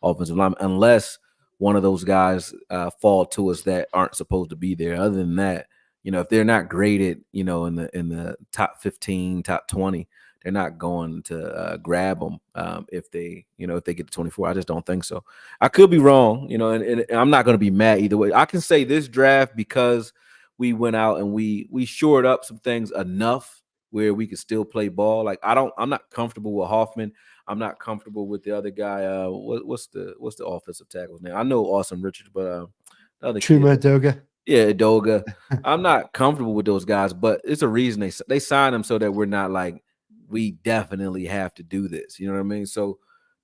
offensive line unless one of those guys fall to us that aren't supposed to be there. Other than that, if they're not graded, in the top 15, top 20, they're not going to grab them if they get to 24. I just don't think so. I could be wrong, and I'm not going to be mad either way. I can say this draft because we went out and we shored up some things enough where we could still play ball. Like I'm not comfortable with Hoffman. I'm not comfortable with the other guy. What's the offensive tackle's name? I know Austin Richards, but the other Chuma kid. Doga. Yeah, Doga. I'm not comfortable with those guys, but it's a reason they signed them so that we're not like, we definitely have to do this. You know what I mean? So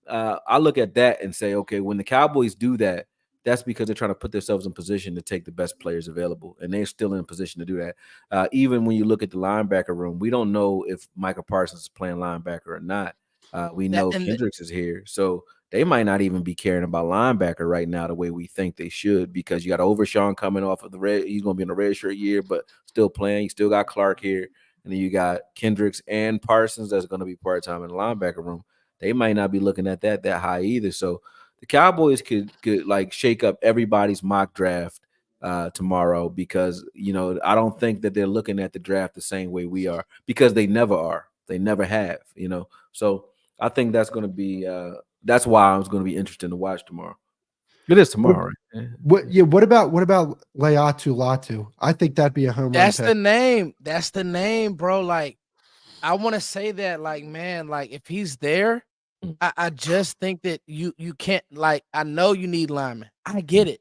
I look at that and say, okay, when the Cowboys do that, that's because they're trying to put themselves in position to take the best players available, and they're still in a position to do that. Even when you look at the linebacker room, we don't know if Micah Parsons is playing linebacker or not. We know Kendricks is here, so they might not even be caring about linebacker right now the way we think they should, because you got Overshawn coming off of the red. He's going to be in a red shirt year, but still playing. You still got Clark here, and then you got Kendricks and Parsons that's going to be part-time in the linebacker room. They might not be looking at that high either. So the Cowboys could like shake up everybody's mock draft tomorrow, because I don't think that they're looking at the draft the same way we are, because they never are. They never have. So I think that's going to be that's why it's going to be interesting to watch tomorrow. It is tomorrow, right? What about Laiatu Latu? I think that'd be a home run. That's the name. That's the name, bro. Like, I want to say that, like, man, like if he's there, I just think that you can't, like, I know you need linemen. I get it.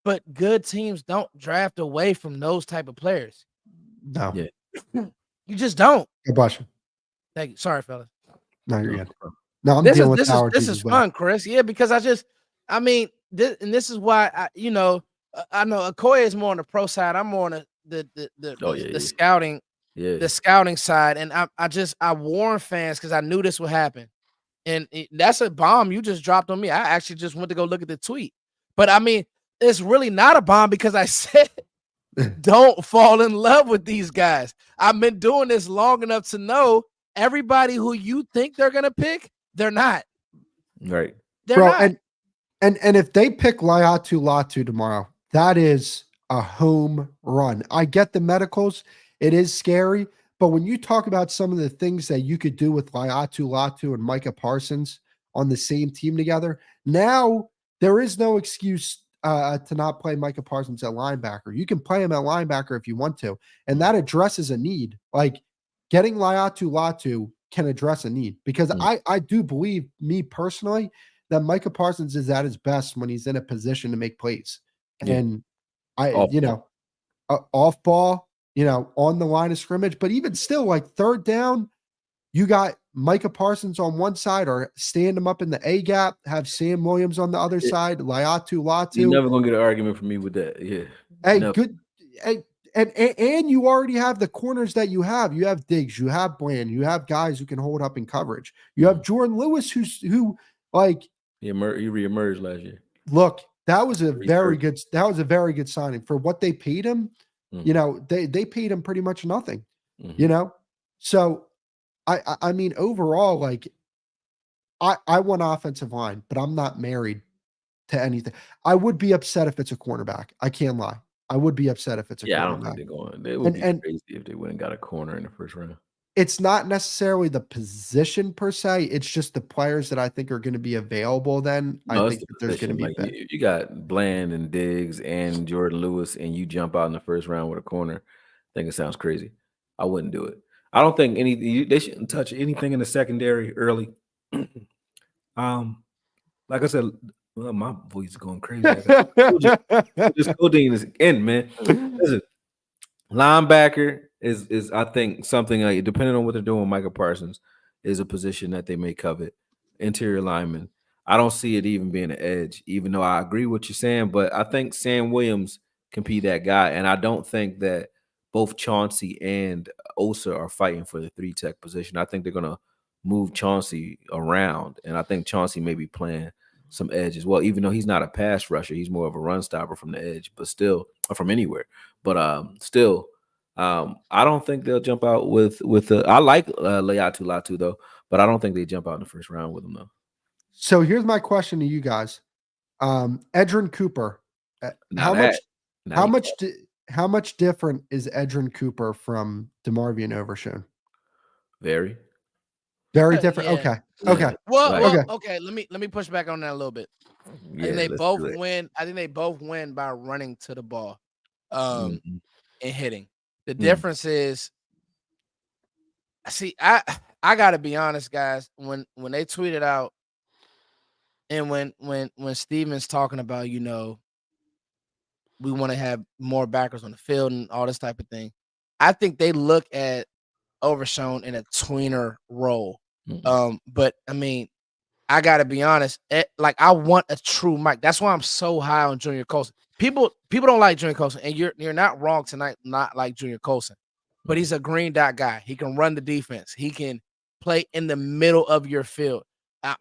But good teams don't draft away from those type of players. No. Yeah. You just don't. Thank you. Sorry, fellas. No, you're good. No, I'm dealing with allergies. This is fun, Chris. Yeah, because this is why I know AKOYE is more on the pro side. I'm more on the scouting, the scouting side, and I warn fans because I knew this would happen, and that's a bomb you just dropped on me. I actually just went to go look at the tweet, but I mean, it's really not a bomb because I said don't fall in love with these guys. I've been doing this long enough to know everybody who you think they're gonna pick, they're not. Right. They're not. And if they pick Laiatu Latu tomorrow, that is a home run. I get the medicals. It is scary. But when you talk about some of the things that you could do with Laiatu Latu and Micah Parsons on the same team together, now there is no excuse to not play Micah Parsons at linebacker. You can play him at linebacker if you want to. And that addresses a need. Like, getting Laiatu Latu can address a need, because I do believe, me personally, that Micah Parsons is at his best when he's in a position to make plays. And off ball, on the line of scrimmage, but even still, like third down, you got Micah Parsons on one side, or stand him up in the A gap, have Sam Williams on the other side, Laiatu Latu. You're never going to get an argument from me with that. Yeah. Hey, good. Hey, and you already have the corners that you have. You have Diggs, you have Bland, you have guys who can hold up in coverage. You have Jordan Lewis, who like he reemerged last year. Look, that was a very good signing for what they paid him. They paid him pretty much nothing. So I mean, overall, like I want offensive line, but I'm not married to anything. I would be upset if it's a cornerback. I can't lie. I would be upset if it's a cornerback. I don't think they're going. They would be crazy if they went and got a corner in the first round. It's not necessarily the position per se. It's just the players that I think are going to be available then. I think that there's going to be you got Bland and Diggs and Jordan Lewis, and you jump out in the first round with a corner. I think it sounds crazy. I wouldn't do it. I don't think they shouldn't touch anything in the secondary early. Like I said, well, my voice is going crazy. This codeine is in, man. Listen, linebacker is I think something like, depending on what they're doing with Micah Parsons, is a position that they may covet. Interior lineman. I don't see it even being an edge, even though I agree with what you're saying, but I think Sam Williams can be that guy. And I don't think that both Chauncey and Osa are fighting for the 3-tech position. I think they're gonna move Chauncey around, and I think Chauncey may be playing some edge as well. Even though he's not a pass rusher, he's more of a run stopper from the edge, but still from anywhere. But still, I don't think they'll jump out with I like Laiatu Latu though, but I don't think they jump out in the first round with him though. So here's my question to you guys. Edgerrin Cooper, how much different is Edgerrin Cooper from DeMarvion Overshown? Very different. Yeah. Okay. Well, okay. Let me push back on that a little bit. Yeah, I think they both win. I think they both win by running to the ball, and hitting. The difference is, see, I gotta be honest, guys. When they tweeted out, and when Steven's talking about, we want to have more backers on the field and all this type of thing, I think they look at Overshown in a tweener role. But I mean, I gotta be honest. I want a true Mike. That's why I'm so high on Junior Colson. People don't like Junior Colson, and you're not wrong tonight. Not like Junior Colson, but he's a green dot guy. He can run the defense. He can play in the middle of your field.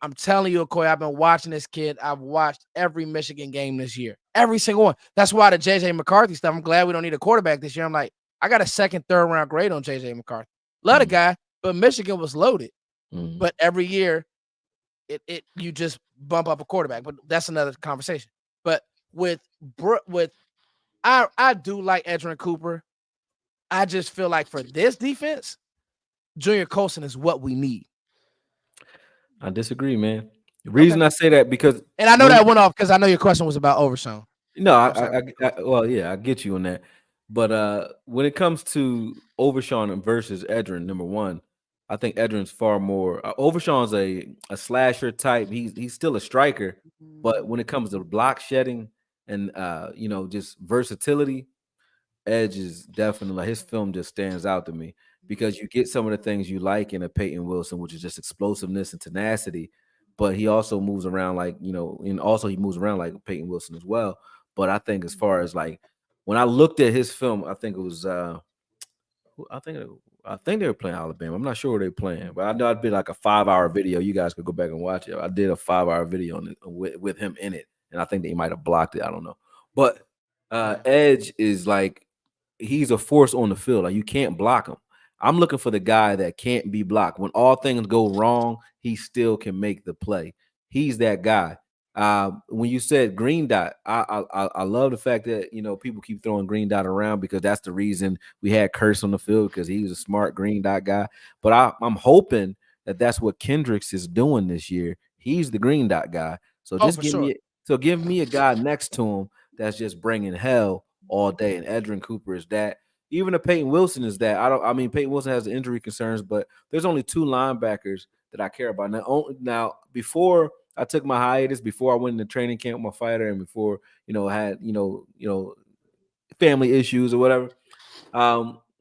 I'm telling you, AKOYE, I've been watching this kid. I've watched every Michigan game this year, every single one. That's why the JJ McCarthy stuff. I'm glad we don't need a quarterback this year. I'm like, I got a second, third round grade on JJ McCarthy. Love the guy, but Michigan was loaded. But every year, you just bump up a quarterback. But that's another conversation. But I do like Edgerrin Cooper. I just feel like for this defense, Junior Colson is what we need. I disagree, man. The reason I say that because, and I know that went off because I know your question was about Overshown. No, I get you on that. But when it comes to Overshown versus Edgerrin, number one, I think Edrin's far more. Overshown's a slasher type. He's still a striker, but when it comes to block shedding and just versatility, Edge is definitely, like, his film just stands out to me because you get some of the things you like in a Peyton Wilson, which is just explosiveness and tenacity, but he also moves around and also he moves around like Peyton Wilson as well. But I think as far as like when I looked at his film, I think it was I think they were playing Alabama. I'm not sure where they're playing, but I know it'd be like a 5-hour video. You guys could go back and watch it. I did a 5-hour video on it with him in it, and I think they might have blocked it. I don't know. But Edge is like, he's a force on the field. Like, you can't block him. I'm looking for the guy that can't be blocked. When all things go wrong, he still can make the play. He's that guy. When you said green dot, I love the fact that people keep throwing green dot around because that's the reason we had Curse on the field, because he was a smart green dot guy. But I'm hoping that that's what Kendricks is doing this year. He's the green dot guy. So just give me a guy next to him that's just bringing hell all day. And Edgerrin Cooper is that. Even if Peyton Wilson is that. Peyton Wilson has the injury concerns, but there's only 2 linebackers that I care about now. Before I took my hiatus, before I went into training camp with my fighter, and before I had family issues or whatever.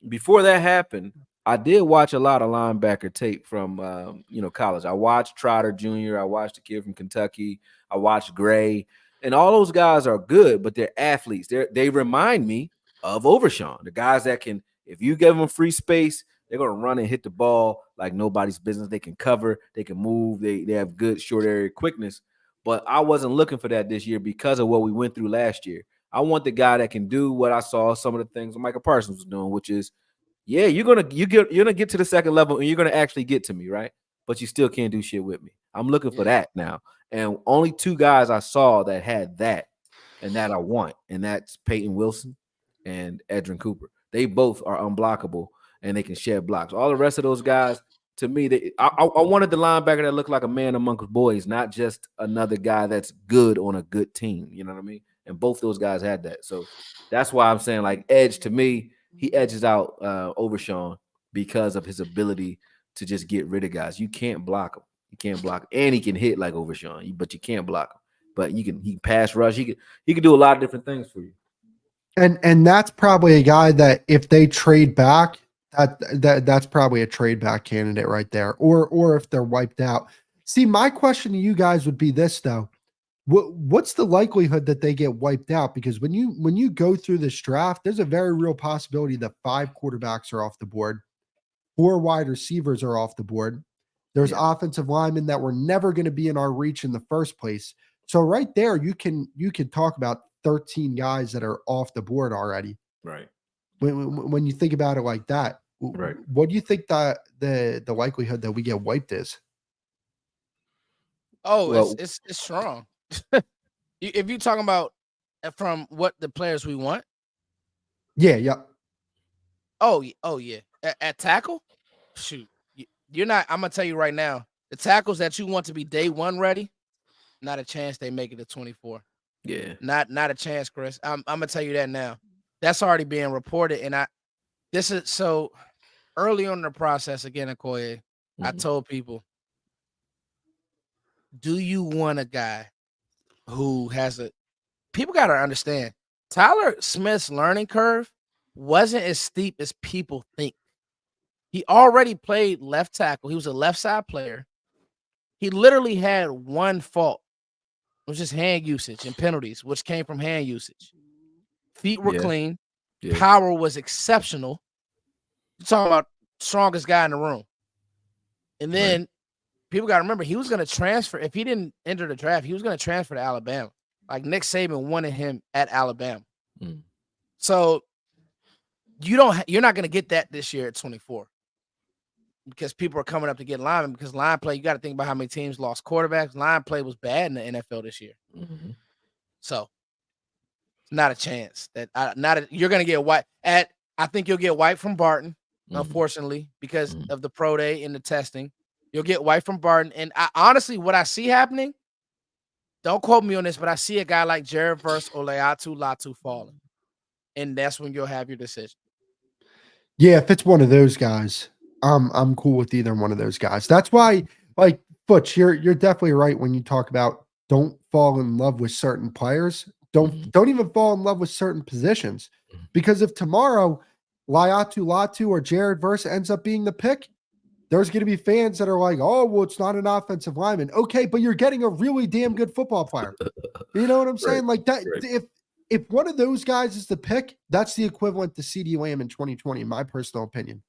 Before that happened, I did watch a lot of linebacker tape from college. I watched Trotter Jr. I watched the kid from Kentucky. I watched Gray, and all those guys are good, but they're athletes. They remind me of Overshown, the guys that can, if you give them free space, they're going to run and hit the ball like nobody's business. They can cover. They can move. They have good short area quickness. But I wasn't looking for that this year because of what we went through last year. I want the guy that can do what I saw some of the things Michael Parsons was doing, which is, you're gonna get to the second level and you're gonna actually get to me, right? But you still can't do shit with me. I'm looking for that now. And only 2 guys I saw that had that and that I want, and that's Peyton Wilson and Edgerrin Cooper. They both are unblockable and they can shed blocks. All the rest of those guys, to me, I wanted the linebacker that looked like a man amongst boys, not just another guy that's good on a good team. You know what I mean? And both those guys had that. So that's why I'm saying, like, Edge, to me, he edges out Overshown because of his ability to just get rid of guys. You can't block him. You can't block him. And he can hit like Overshown, but you can't block him. But he can pass rush. He can do a lot of different things for you. And that's probably a guy that if they trade back, that's probably a trade back candidate right there. Or if they're wiped out. See, my question to you guys would be this though. What's the likelihood that they get wiped out? Because when you go through this draft, there's a very real possibility that 5 quarterbacks are off the board, 4 wide receivers are off the board. There's offensive linemen that were never going to be in our reach in the first place. So right there, you can talk about 13 guys that are off the board already. Right. When you think about it like that, Right. what do you think that the likelihood that we get wiped is? Oh, Well, it's strong. If you're talking about from what the players we want, Yeah. oh yeah, at tackle, shoot, you're not. I'm gonna tell you right now, the tackles that you want to be day one ready, not a chance they make it to 24. yeah. Not a chance, Chris. I'm gonna tell you that now. That's already being reported, and this is so early on in the process. Again, AKOYE, I told people, do you want a guy who has a? People got to understand, Tyler Smith's learning curve wasn't as steep as people think. He already played left tackle. He was a left side player. He literally had one fault. It was just hand usage and penalties, which came from hand usage. Feet were clean. Yeah. Power was exceptional. You're talking about strongest guy in the room. And then people got to remember, he was going to transfer. If he didn't enter the draft, he was going to transfer to Alabama. Like Nick Saban wanted him at Alabama. So you're not going to get that this year at 24. Because people are coming up to get linemen, because line play, you got to think about how many teams lost quarterbacks. Line play was bad in the NFL this year. So not a chance that you're going to get wiped. I think you'll get wiped from Barton, unfortunately, because of the pro day and the testing. You'll get wiped from Barton. And honestly, what I see happening, don't quote me on this, but I see a guy like Jer'Zhan or Latu falling. And that's when you'll have your decision. Yeah, if it's one of those guys, I'm cool with either one of those guys. That's why, like, Butch, you're definitely right when you talk about don't fall in love with certain players. Don't even fall in love with certain positions. Because if tomorrow Latu or Jer'Zhan ends up being the pick, there's going to be fans that are like, oh, well, it's not an offensive lineman. Okay, but you're getting a really damn good football player. You know what I'm saying? Like that, if one of those guys is the pick, that's the equivalent to CeeDee Lamb in 2020, in my personal opinion.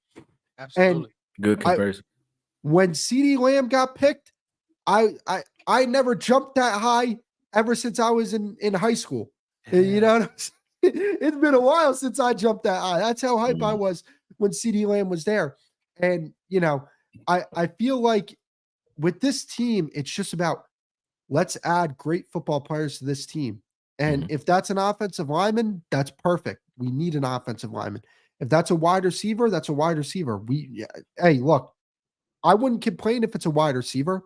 Absolutely. And good comparison. When CeeDee Lamb got picked, I never jumped that high ever since I was in high school. You know what I'm saying? It's been a while since I jumped that high. That's how hype I was when CeeDee Lamb was there. And, you know, I feel like with this team, it's just about let's add great football players to this team. And if that's an offensive lineman, that's perfect. We need an offensive lineman. If that's a wide receiver, that's a wide receiver. Hey, look, I wouldn't complain if it's a wide receiver.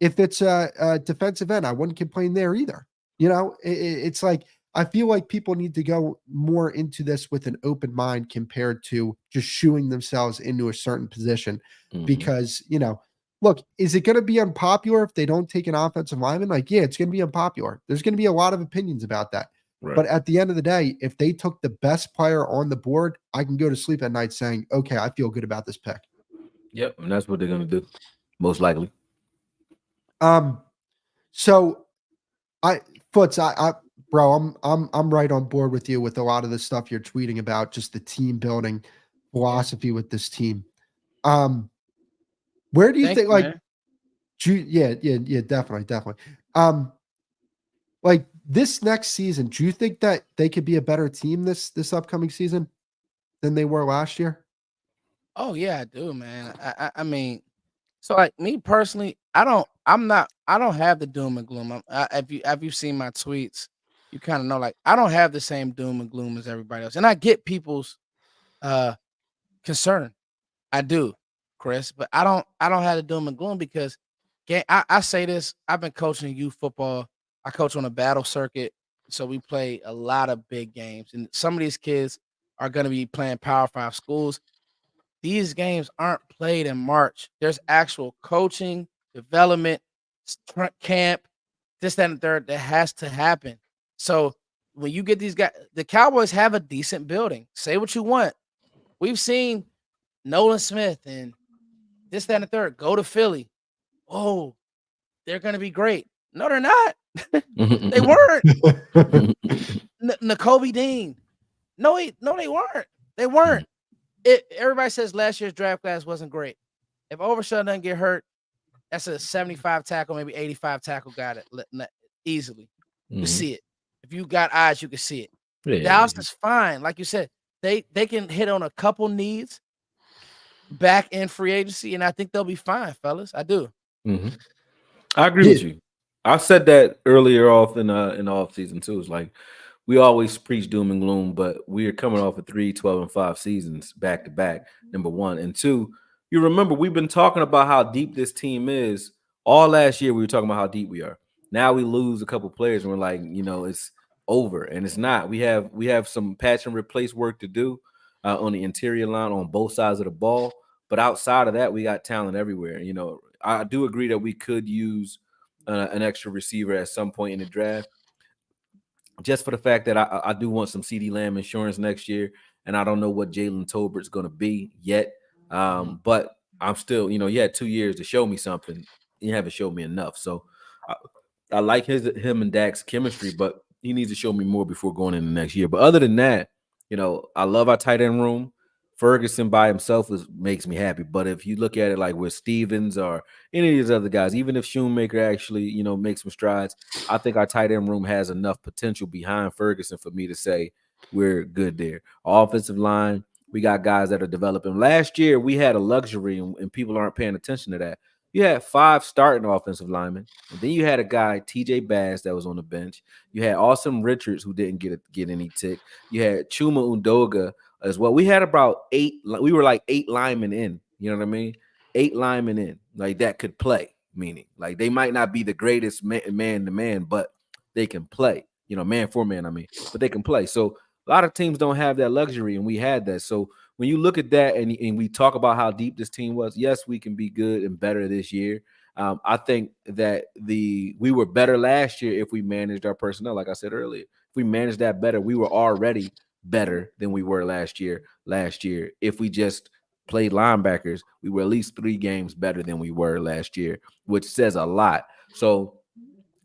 If it's a defensive end, I wouldn't complain there either. You know, it's like I feel like people need to go more into this with an open mind compared to just shooing themselves into a certain position. Because, you know, look, is it going to be unpopular if they don't take an offensive lineman? Like, yeah, it's going to be unpopular. There's going to be a lot of opinions about that. But at the end of the day, if they took the best player on the board, I can go to sleep at night saying, okay, I feel good about this pick. Yep, and that's what they're going to do, most likely. So Foots, bro, I'm right on board with you with a lot of the stuff you're tweeting about, just the team building philosophy with this team. Where do you think, like, yeah, definitely. Like this next season, do you think that they could be a better team this upcoming season than they were last year? Oh yeah, I do, man. I mean, so like me personally, I don't have the doom and gloom. If you've seen my tweets, you kind of know, like, I don't have the same doom and gloom as everybody else. And I get people's concern. I do, Chris, but I don't have the doom and gloom because I say this, I've been coaching youth football. I coach on a battle circuit, so we play a lot of big games. And some of these kids are going to be playing Power 5 schools. These games aren't played in March. There's actual coaching, development, camp, this, that, and third that has to happen. So when you get these guys, the Cowboys have a decent building. Say what you want. We've seen Nolan Smith and this, that, and the third go to Philly. Oh, they're going to be great. No, they're not. They weren't. Nakobe Dean. No, they weren't. They weren't. Everybody says last year's draft class wasn't great. If Overshaw doesn't get hurt, that's a 75 tackle, maybe 85 tackle guy easily. You Mhm. see it. If you got eyes, you can see it. Yeah. Dallas is fine. Like you said, they can hit on a couple needs back in free agency, and I think they'll be fine, fellas. I do. Mhm. I agree with Yeah. you. I said that earlier off in off season too. It's like we always preach doom and gloom, but we are coming off of 3, 12, and 5 seasons back to back. Number one. And two, you remember we've been talking about how deep this team is. All last year we were talking about how deep we are. Now we lose a couple players and we're like, it's over. And it's not. We have some patch and replace work to do on the interior line on both sides of the ball. But outside of that, we got talent everywhere. I do agree that we could use an extra receiver at some point in the draft, just for the fact that I do want some CD Lamb insurance next year, and I don't know what Jalen Tolbert's going to be yet. But I'm still, you had 2 years to show me something. You haven't showed me enough. So I like him and Dak's chemistry, but he needs to show me more before going into next year. But other than that, I love our tight end room. Ferguson by himself makes me happy. But if you look at it like with Stevens or any of these other guys, even if Shoemaker actually, makes some strides, I think our tight end room has enough potential behind Ferguson for me to say we're good there. Our offensive line, we got guys that are developing. Last year, we had a luxury, and people aren't paying attention to that. You had 5 starting offensive linemen, and then you had a guy, TJ Bass, that was on the bench. You had Austin Richards, who didn't get any tick. You had Chuma Undoga as well. We had about 8. We were like 8 linemen in. You know what I mean? 8 linemen in, like that could play. Meaning, like they might not be the greatest man to man, but they can play. Man for man. I mean, but they can play. So a lot of teams don't have that luxury, and we had that. So when you look at that and we talk about how deep this team was, yes, we can be good and better this year. I think that we were better last year if we managed our personnel. Like I said earlier, if we managed that better, we were already better than we were last year. If we just played linebackers, we were at least 3 games better than we were last year, which says a lot. So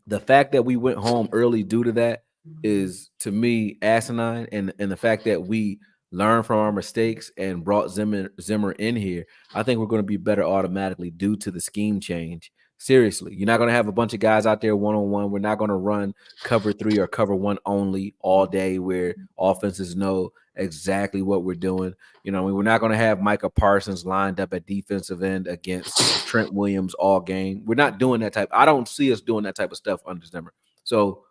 the fact that we went home early due to that is, to me, asinine. And the fact that we learned from our mistakes and brought Zimmer in here, I think we're going to be better automatically due to the scheme change. Seriously, you're not going to have a bunch of guys out there one-on-one. We're not going to run cover 3 or cover 1 only all day where offenses know exactly what we're doing. We're not going to have Micah Parsons lined up at defensive end against Trent Williams all game. We're not doing that type. I don't see us doing that type of stuff under Zimmer. So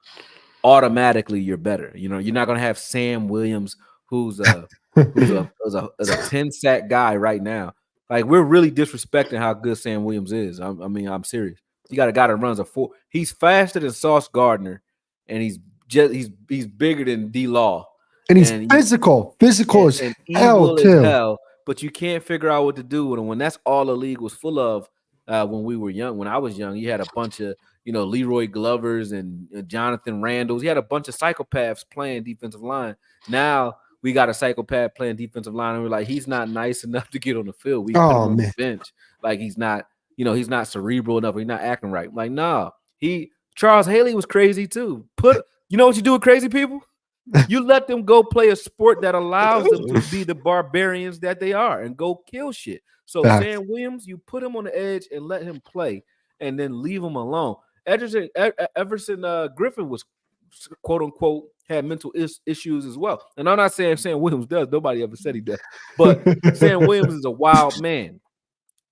automatically you're better. You're not going to have Sam Williams, who's a 10 sack guy right now. Like, we're really disrespecting how good Sam Williams is. I'm serious. You got a guy that runs a 4. He's faster than Sauce Gardner, and he's bigger than D Law. And he's physical as and hell, evil too. As hell, but you can't figure out what to do. And when that's all the league was full of when we were young, when I was young, you had a bunch of, Leroy Glovers and Johnathan Randalls. You had a bunch of psychopaths playing defensive line. Now we got a psychopath playing defensive line, and we're like, he's not nice enough to get on the field. We put him on the bench. Like, he's not, he's not cerebral enough. He's not acting right. Like, nah, Charles Haley was crazy too. You know what you do with crazy people? You let them go play a sport that allows them to be the barbarians that they are and go kill shit. So Sam Williams, you put him on the edge and let him play, and then leave him alone. Everson Griffin was, quote unquote, had mental issues as well. And I'm not saying Sam Williams does. Nobody ever said he does. But Sam Williams is a wild man.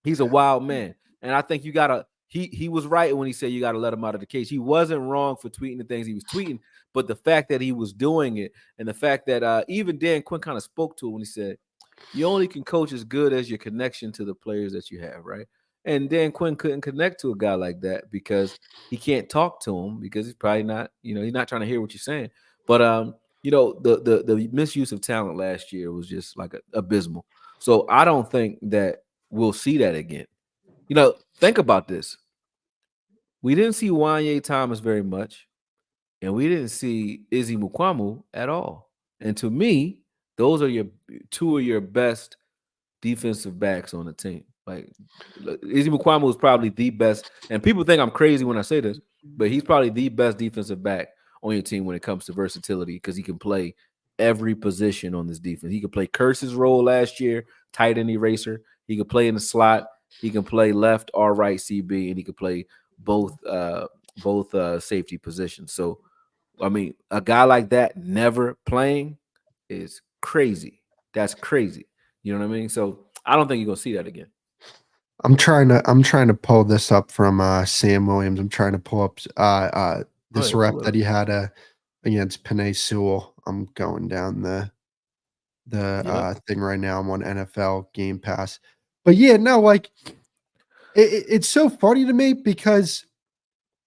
He's a wild man. And I think you gotta. He was right when he said you got to let him out of the cage. He wasn't wrong for tweeting the things he was tweeting, but the fact that he was doing it, and the fact that even Dan Quinn kind of spoke to it when he said, you only can coach as good as your connection to the players that you have, right? And Dan Quinn couldn't connect to a guy like that because he can't talk to him because he's probably not, he's not trying to hear what you're saying. But the misuse of talent last year was just like abysmal. So I don't think that we'll see that again. Think about this. We didn't see Wanye Thomas very much, and we didn't see Izzy Mukwamu at all. And to me, those are 2 of your best defensive backs on the team. Like, Izzy Mukwamu is probably the best, and people think I'm crazy when I say this, but he's probably the best defensive back on your team when it comes to versatility because he can play every position on this defense. He could play Curse's role last year, tight end eraser. He could play in the slot. He can play left or right CB, and he could play both safety positions. So, I mean, a guy like that never playing is crazy. That's crazy. You know what I mean? So I don't think you're gonna see that again. I'm trying to pull this up from Sam Williams. I'm trying to pull up this rep that he had against Penei Sewell. I'm going down the thing right now. I'm on NFL Game Pass. But yeah, no, like it's so funny to me because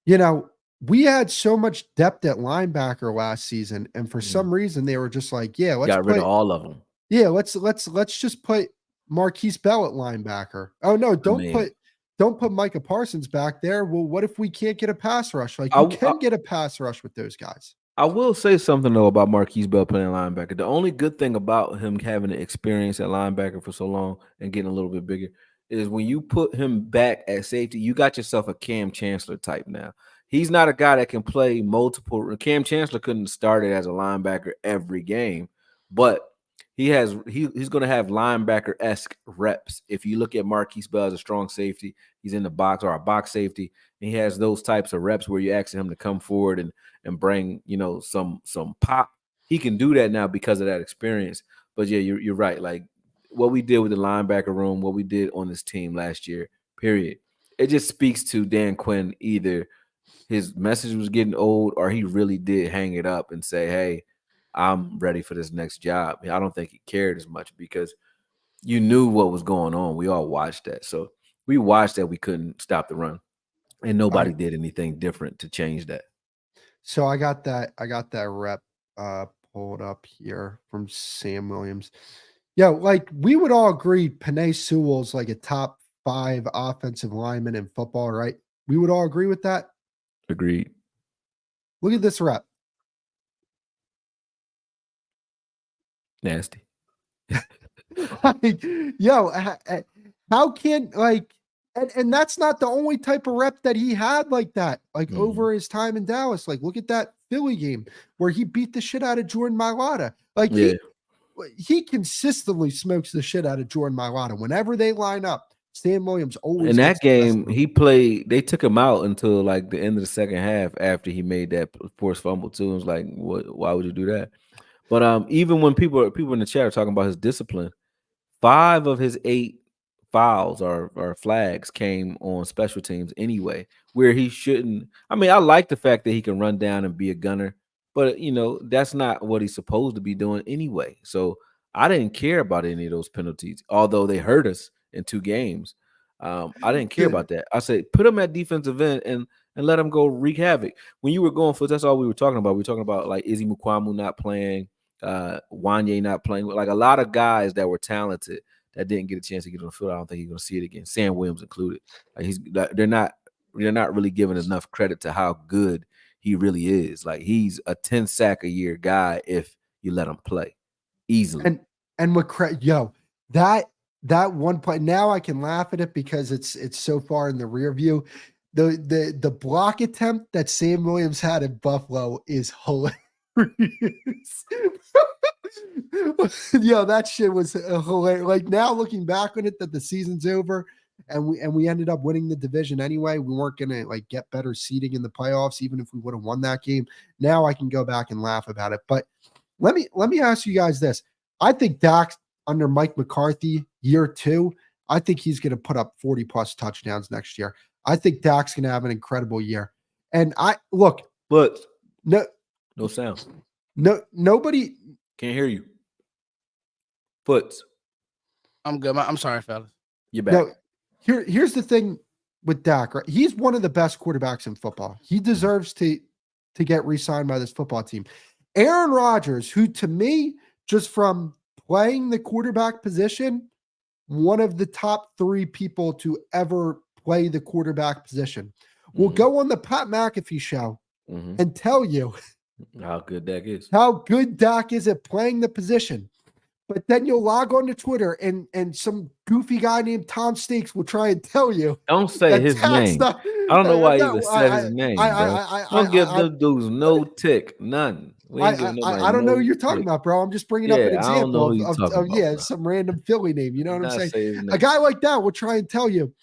we had so much depth at linebacker last season, and for some reason they were just like, yeah, let's got rid of all of them. Yeah, let's just put Marquise Bell at linebacker. Oh no, don't put Micah Parsons back there. Well, what if we can't get a pass rush? Like you can get a pass rush with those guys. I will say something though about Marquise Bell playing linebacker. The only good thing about him having the experience at linebacker for so long and getting a little bit bigger is when you put him back at safety, you got yourself a Cam Chancellor type now. He's not a guy that can play multiple. Cam Chancellor couldn't start it as a linebacker every game, but he's going to have linebacker-esque reps. If you look at Marquise Bell as a strong safety, he's in the box or a box safety, and he has those types of reps where you're asking him to come forward and bring some pop. He can do that now because of that experience. But yeah, you're right. Like what we did with the linebacker room, what we did on this team last year, period. It just speaks to Dan Quinn. Either his message was getting old or he really did hang it up and say, hey, I'm ready for this next job. I don't think he cared as much because you knew what was going on. We all watched that. So we watched that we couldn't stop the run, and nobody did anything different to change that. So I got that rep pulled up here from Sam Williams. Yeah, like we would all agree Penei Sewell's like a top 5 offensive lineman in football, right? We would all agree with that. Agreed. Look at this rep. Nasty. Like, yo, how can and that's not the only type of rep that he had like that, over his time in Dallas. Like, look at that Philly game where he beat the shit out of Jordan Mailata. Like he consistently smokes the shit out of Jordan Mailata whenever they line up. Sam Williams always in that game he played. They took him out until like the end of the second half after he made that forced fumble too. It was like, why would you do that? But even when people in the chat are talking about his discipline, 5 of his 8 fouls or flags came on special teams anyway, where he shouldn't. I mean, I like the fact that he can run down and be a gunner, but that's not what he's supposed to be doing anyway. So I didn't care about any of those penalties, although they hurt us in 2 games. I didn't care about that. I said put him at defensive end and let him go wreak havoc. When you were going for, that's all we were talking about. We were talking about like Izzy Mukwamu not playing, Wanye not playing, like a lot of guys that were talented that didn't get a chance to get on the field. I don't think he's going to see it again. Sam Williams included. Like they're not really giving enough credit to how good he really is. Like he's a 10 sack a year guy if you let him play easily. And what that one play, now I can laugh at it because it's so far in the rear view. The block attempt that Sam Williams had in Buffalo is hilarious. Yo, that shit was hilarious. Like now looking back on it, that the season's over and we ended up winning the division anyway. We weren't gonna like get better seeding in the playoffs, even if we would have won that game. Now I can go back and laugh about it. But let me ask you guys this. I think Dak under Mike McCarthy, year 2, I think he's gonna put up 40 plus touchdowns next year. I think Dak's gonna have an incredible year. And but no sound. No, nobody can't hear you. Foots. I'm good. I'm sorry, fellas. You're back. No, here's the thing with Dak, right? He's one of the best quarterbacks in football. He deserves to get re-signed by this football team. Aaron Rodgers, who to me, just from playing the quarterback position, one of the top 3 people to ever play the quarterback position, will go on the Pat McAfee show and tell you how good Dak is. How good Dak is at playing the position. But then you'll log on to Twitter and some goofy guy named Tom Stakes will try and tell you. Don't say his name. I don't know why you even said his name, bro. Don't give them dudes no tick, none. I don't know who you're talking about, bro. I'm just bringing up an example of some random Philly name. You know what I'm saying? A guy like that will try and tell you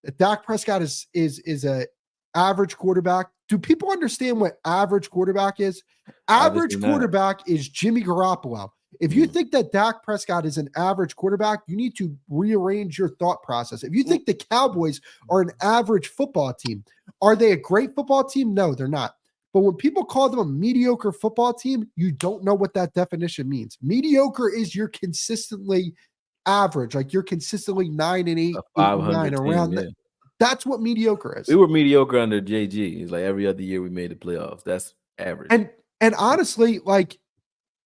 that Dak Prescott is a average quarterback do people understand what average quarterback is? Average quarterback is Jimmy Garoppolo. If you think that Dak Prescott is an average quarterback, you need to rearrange your thought process. If you think the Cowboys are an average football team, are they a great football team? No, they're not. But when people call them a mediocre football team, you don't know what that definition means. Mediocre is you're consistently average, like you're consistently 9-8, 8-9 around that. That's what mediocre is. We were mediocre under JG. It's like every other year we made the playoffs. That's average. And honestly, like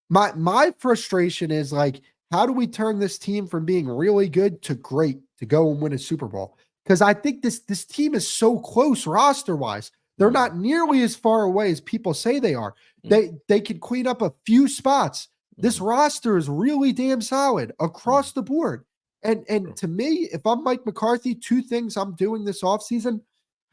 my frustration is like, how do we turn this team from being really good to great to go and win a Super Bowl? Because I think this team is so close roster-wise. They're not nearly as far away as people say they are. They could clean up a few spots. This roster is really damn solid across the board. And to me, if I'm Mike McCarthy, two things I'm doing this offseason: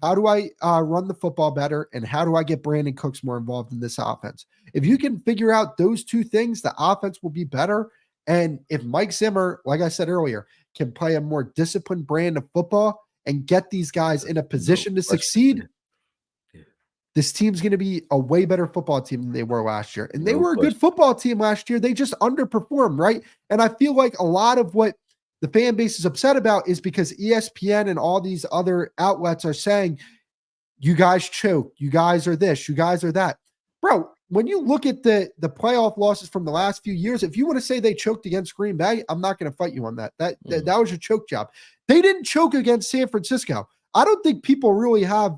how do I run the football better, and how do I get Brandon Cooks more involved in this offense? If you can figure out those two things, the offense will be better. And if Mike Zimmer, like I said earlier, can play a more disciplined brand of football and get these guys in a position to succeed, this team's going to be a way better football team than they were last year. And they were a good football team last year. They just underperformed, right? And I feel like a lot of what the fan base is upset about is because ESPN and all these other outlets are saying, you guys choke, you guys are this, you guys are that. Bro, when you look at the playoff losses from the last few years, if you want to say they choked against Green Bay, I'm not going to fight you on that. That was your choke job. They didn't choke against San Francisco. I don't think people really have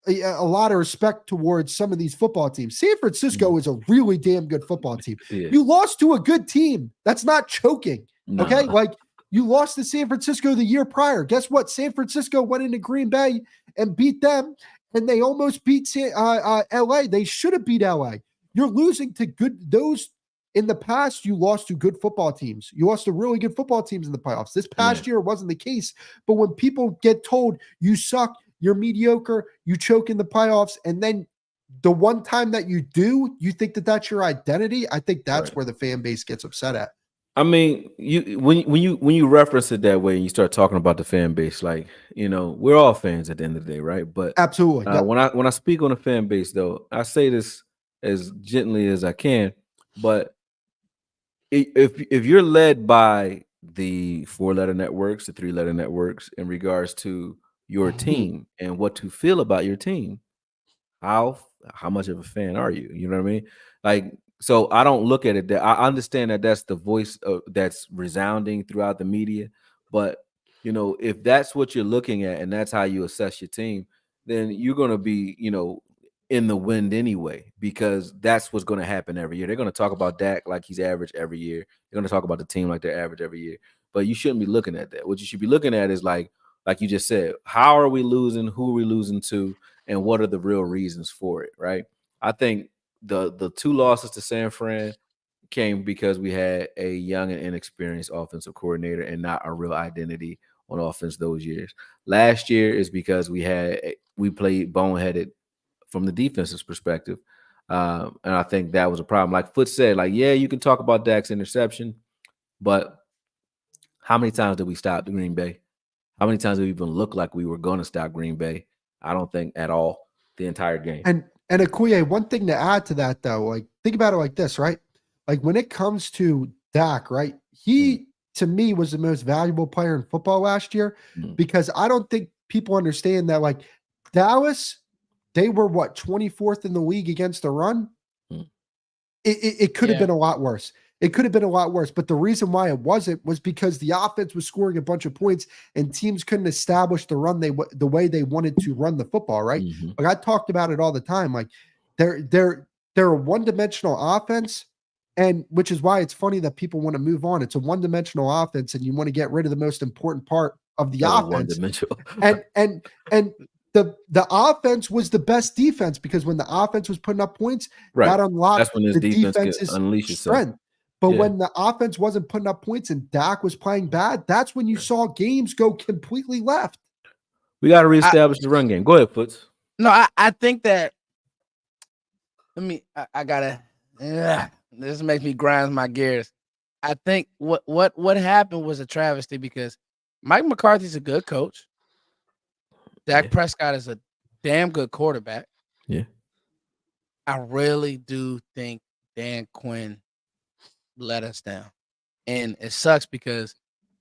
a lot of respect towards some of these football teams. San Francisco is a really damn good football team. You lost to a good team. That's not choking. Okay. Like, you lost to San Francisco the year prior. Guess what? San Francisco went into Green Bay and beat them, and they almost beat LA. They should have beat LA. You're losing to those in the past. You lost to good football teams. You lost to really good football teams in the playoffs. This past year wasn't the case. But when people get told you suck, you're mediocre, you choke in the playoffs, and then the one time that you do, you think that that's your identity. I think that's where the fan base gets upset at. I mean, when you reference it that way and you start talking about the fan base, like, we're all fans at the end of the day, right? But absolutely, when I speak on the fan base, though, I say this as gently as I can. But if you're led by the 4-letter networks, the 3-letter networks, in regards to your team and what to feel about your team, how much of a fan are you? You know what I mean? Like, so I don't look at it that I understand that that's the voice that's resounding throughout the media. But, if that's what you're looking at and that's how you assess your team, then you're going to be, in the wind anyway, because that's what's going to happen every year. They're going to talk about Dak like he's average every year. They're going to talk about the team like they're average every year. But you shouldn't be looking at that. What you should be looking at is like you just said, how are we losing? Who are we losing to? And what are the real reasons for it, right? I think the two losses to San Fran came because we had a young and inexperienced offensive coordinator and not a real identity on offense those years. Last year is because we played boneheaded from the defense's perspective. And I think that was a problem. Like Foot said, like, yeah, you can talk about Dak's interception, but how many times did we stop the Green Bay? How many times did we even look like we were going to stop Green Bay? I don't think at all the entire game. And AKOYE, one thing to add to that, though, like, think about it like this, right? Like, when it comes to Dak, right, he, to me, was the most valuable player in football last year, because I don't think people understand that, like, Dallas, they were, 24th in the league against the run? It could have been a lot worse. It could have been a lot worse. But the reason why it wasn't was because the offense was scoring a bunch of points and teams couldn't establish the run the way they wanted to run the football, right? Like, I talked about it all the time. Like, they're a one-dimensional offense, and which is why it's funny that people want to move on. It's a one-dimensional offense, and you want to get rid of the most important part of the offense. And the offense was the best defense, because when the offense was putting up points, that unlocked the defense's strength. But when the offense wasn't putting up points and Dak was playing bad, that's when you saw games go completely left. We got to reestablish the run game. Go ahead, Foots. No, I think that. I gotta. This makes me grind my gears. I think what happened was a travesty, because Mike McCarthy's a good coach. Dak Prescott is a damn good quarterback. Yeah. I really do think Dan Quinn let us down. And it sucks because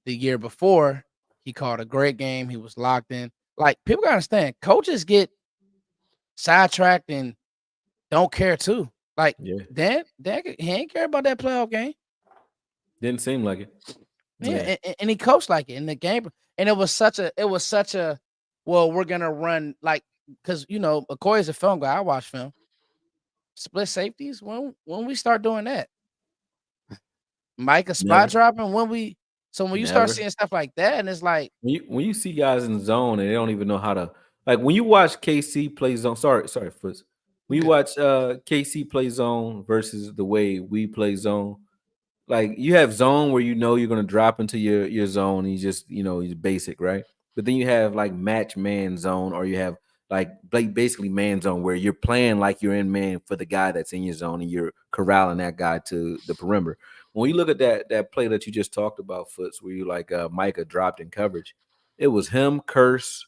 the year before, he called a great game. He was locked in. Like, people gotta understand, coaches get sidetracked and don't care too. Like, Yeah. Dan, he ain't care about that playoff game. Didn't seem like it. Yeah, and he coached like it in the game. And it was such a well, we're gonna run like because AKOYE is a film guy. I watch film. Split safeties when we start doing that. Micah spot dropping when you start seeing stuff like that, and it's like when you see guys in zone and they don't even know how to, like when you watch KC play zone. Sorry, Foots. When you watch KC play zone versus the way we play zone, like you have zone where you're gonna drop into your zone and you just you're basic, right? But then you have like match man zone, or you have like basically man zone where you're playing like you're in man for the guy that's in your zone and you're corralling that guy to the perimeter. When you look at that play that you just talked about, Foots, where you like Micah dropped in coverage, it was him, Curse,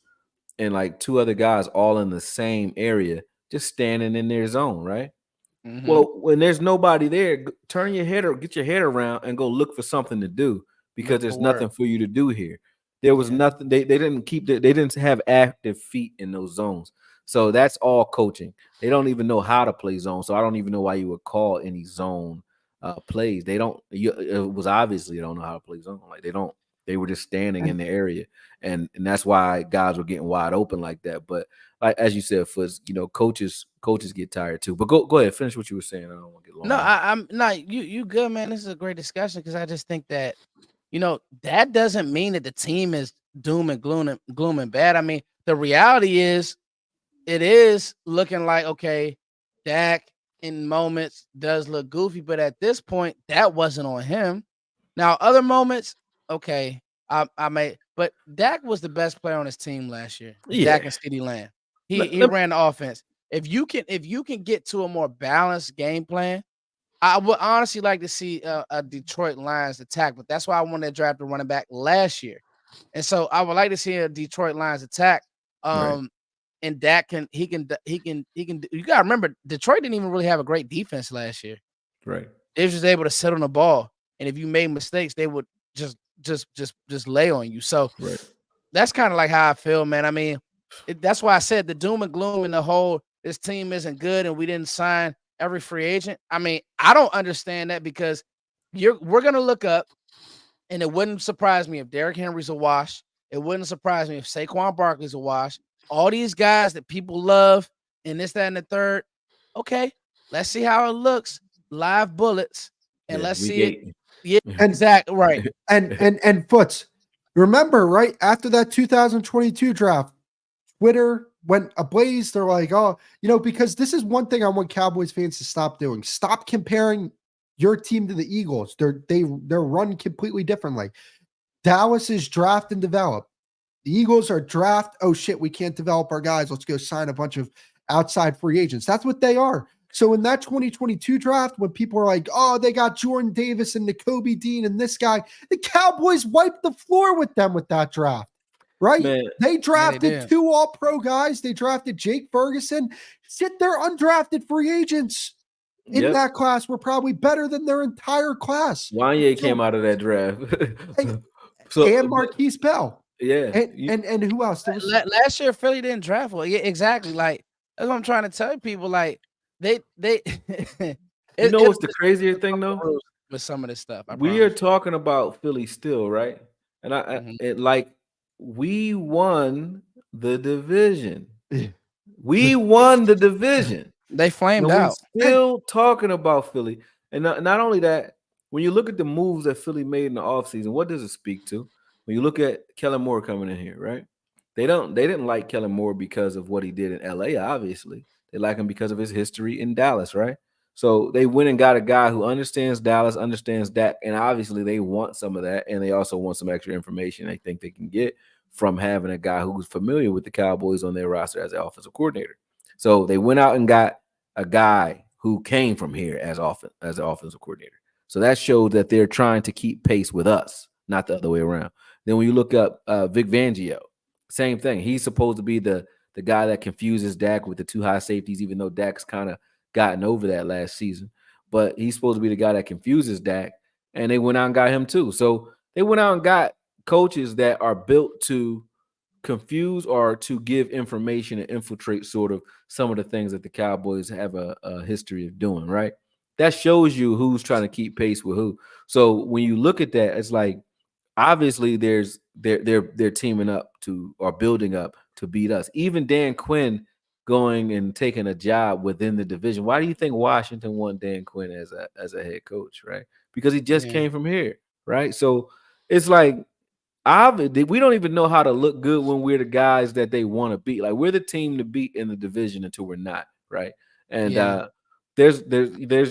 and like two other guys all in the same area, just standing in their zone, right? mhm. Well, when there's nobody there, turn your head or get your head around and go look for something to do because there's nothing for you to do here. There was nothing. They didn't have active feet in those zones. So that's all coaching. They don't even know how to play zone. So I don't even know why you would call any zone plays. They don't. It was obviously they don't know how to play zone. Like they don't. They were just standing in the area, and that's why guys were getting wide open like that. But like as you said, Foots, coaches get tired too. But go ahead, finish what you were saying. I don't want to get long. No, I'm not. You good, man. This is a great discussion because I just think that that doesn't mean that the team is doom and gloom and bad. I mean, the reality is, it is looking like okay, Dak in moments does look goofy, but at this point, that wasn't on him. Now, other moments, okay, I may, but Dak was the best player on his team last year. Dak and CeeDee Lamb. He ran the offense. If you can get to a more balanced game plan, I would honestly like to see a Detroit Lions attack, but that's why I wanted to draft a running back last year. And so I would like to see a Detroit Lions attack. Right. And Dak can you gotta remember Detroit didn't even really have a great defense last year. Right. They were just able to sit on the ball. And if you made mistakes, they would just lay on you. So that's kind of like how I feel, man. I mean, that's why I said the doom and gloom and the whole this team isn't good and we didn't sign every free agent. I mean, I don't understand that because we're gonna look up, and it wouldn't surprise me if Derrick Henry's a wash. It wouldn't surprise me if Saquon Barkley's a wash. All these guys that people love and this, that, and the third. Okay, let's see how it looks. Live bullets, and let's see it. Yeah, exactly right. And Foots, remember, right after that 2022 draft, Twitter went ablaze. They're like, oh, because this is one thing I want Cowboys fans to stop doing. Stop comparing your team to the Eagles. They're run completely differently. Dallas is draft and develop. The Eagles are draft. Oh shit, we can't develop our guys. Let's go sign a bunch of outside free agents. That's what they are. So in that 2022 draft, when people are like, oh, they got Jordan Davis and Nakobe Dean and this guy, the Cowboys wiped the floor with them with that draft, right? Man. They drafted two all-pro guys. They drafted Jake Ferguson. Shit, they're undrafted free agents in that class were probably better than their entire class. Wanye came out of that draft. And Marquise Bell. Yeah. And who else? Last year, Philly didn't draft well. Yeah, exactly. Like, that's what I'm trying to tell people. Like, they what's the crazier thing though? With some of this stuff. We are talking about Philly still, right? And we won the division. We won the division. They flamed out. Still talking about Philly. And not only that, when you look at the moves that Philly made in the offseason, what does it speak to? When you look at Kellen Moore coming in here, right? They didn't like Kellen Moore because of what he did in LA, obviously. They like him because of his history in Dallas, right? So they went and got a guy who understands Dallas, understands Dak, and obviously they want some of that, and they also want some extra information they think they can get from having a guy who's familiar with the Cowboys on their roster as an offensive coordinator. So they went out and got a guy who came from here as an offensive coordinator. So that showed that they're trying to keep pace with us, not the other way around. Then when you look up Vic Fangio, same thing. He's supposed to be the the guy that confuses Dak with the two high safeties, even though Dak's kind of gotten over that last season. But he's supposed to be the guy that confuses Dak, and they went out and got him too. So they went out and got coaches that are built to confuse or to give information and infiltrate sort of some of the things that the Cowboys have a history of doing, right? That shows you who's trying to keep pace with who. So when you look at that, it's like obviously they're teaming up to or building up to beat us. Even Dan Quinn going and taking a job within the division. Why do you think Washington want Dan Quinn as a head coach, right? Because he just came from here, right? So it's like we don't even know how to look good when we're the guys that they want to beat. Like we're the team to beat in the division until we're not, right? And there's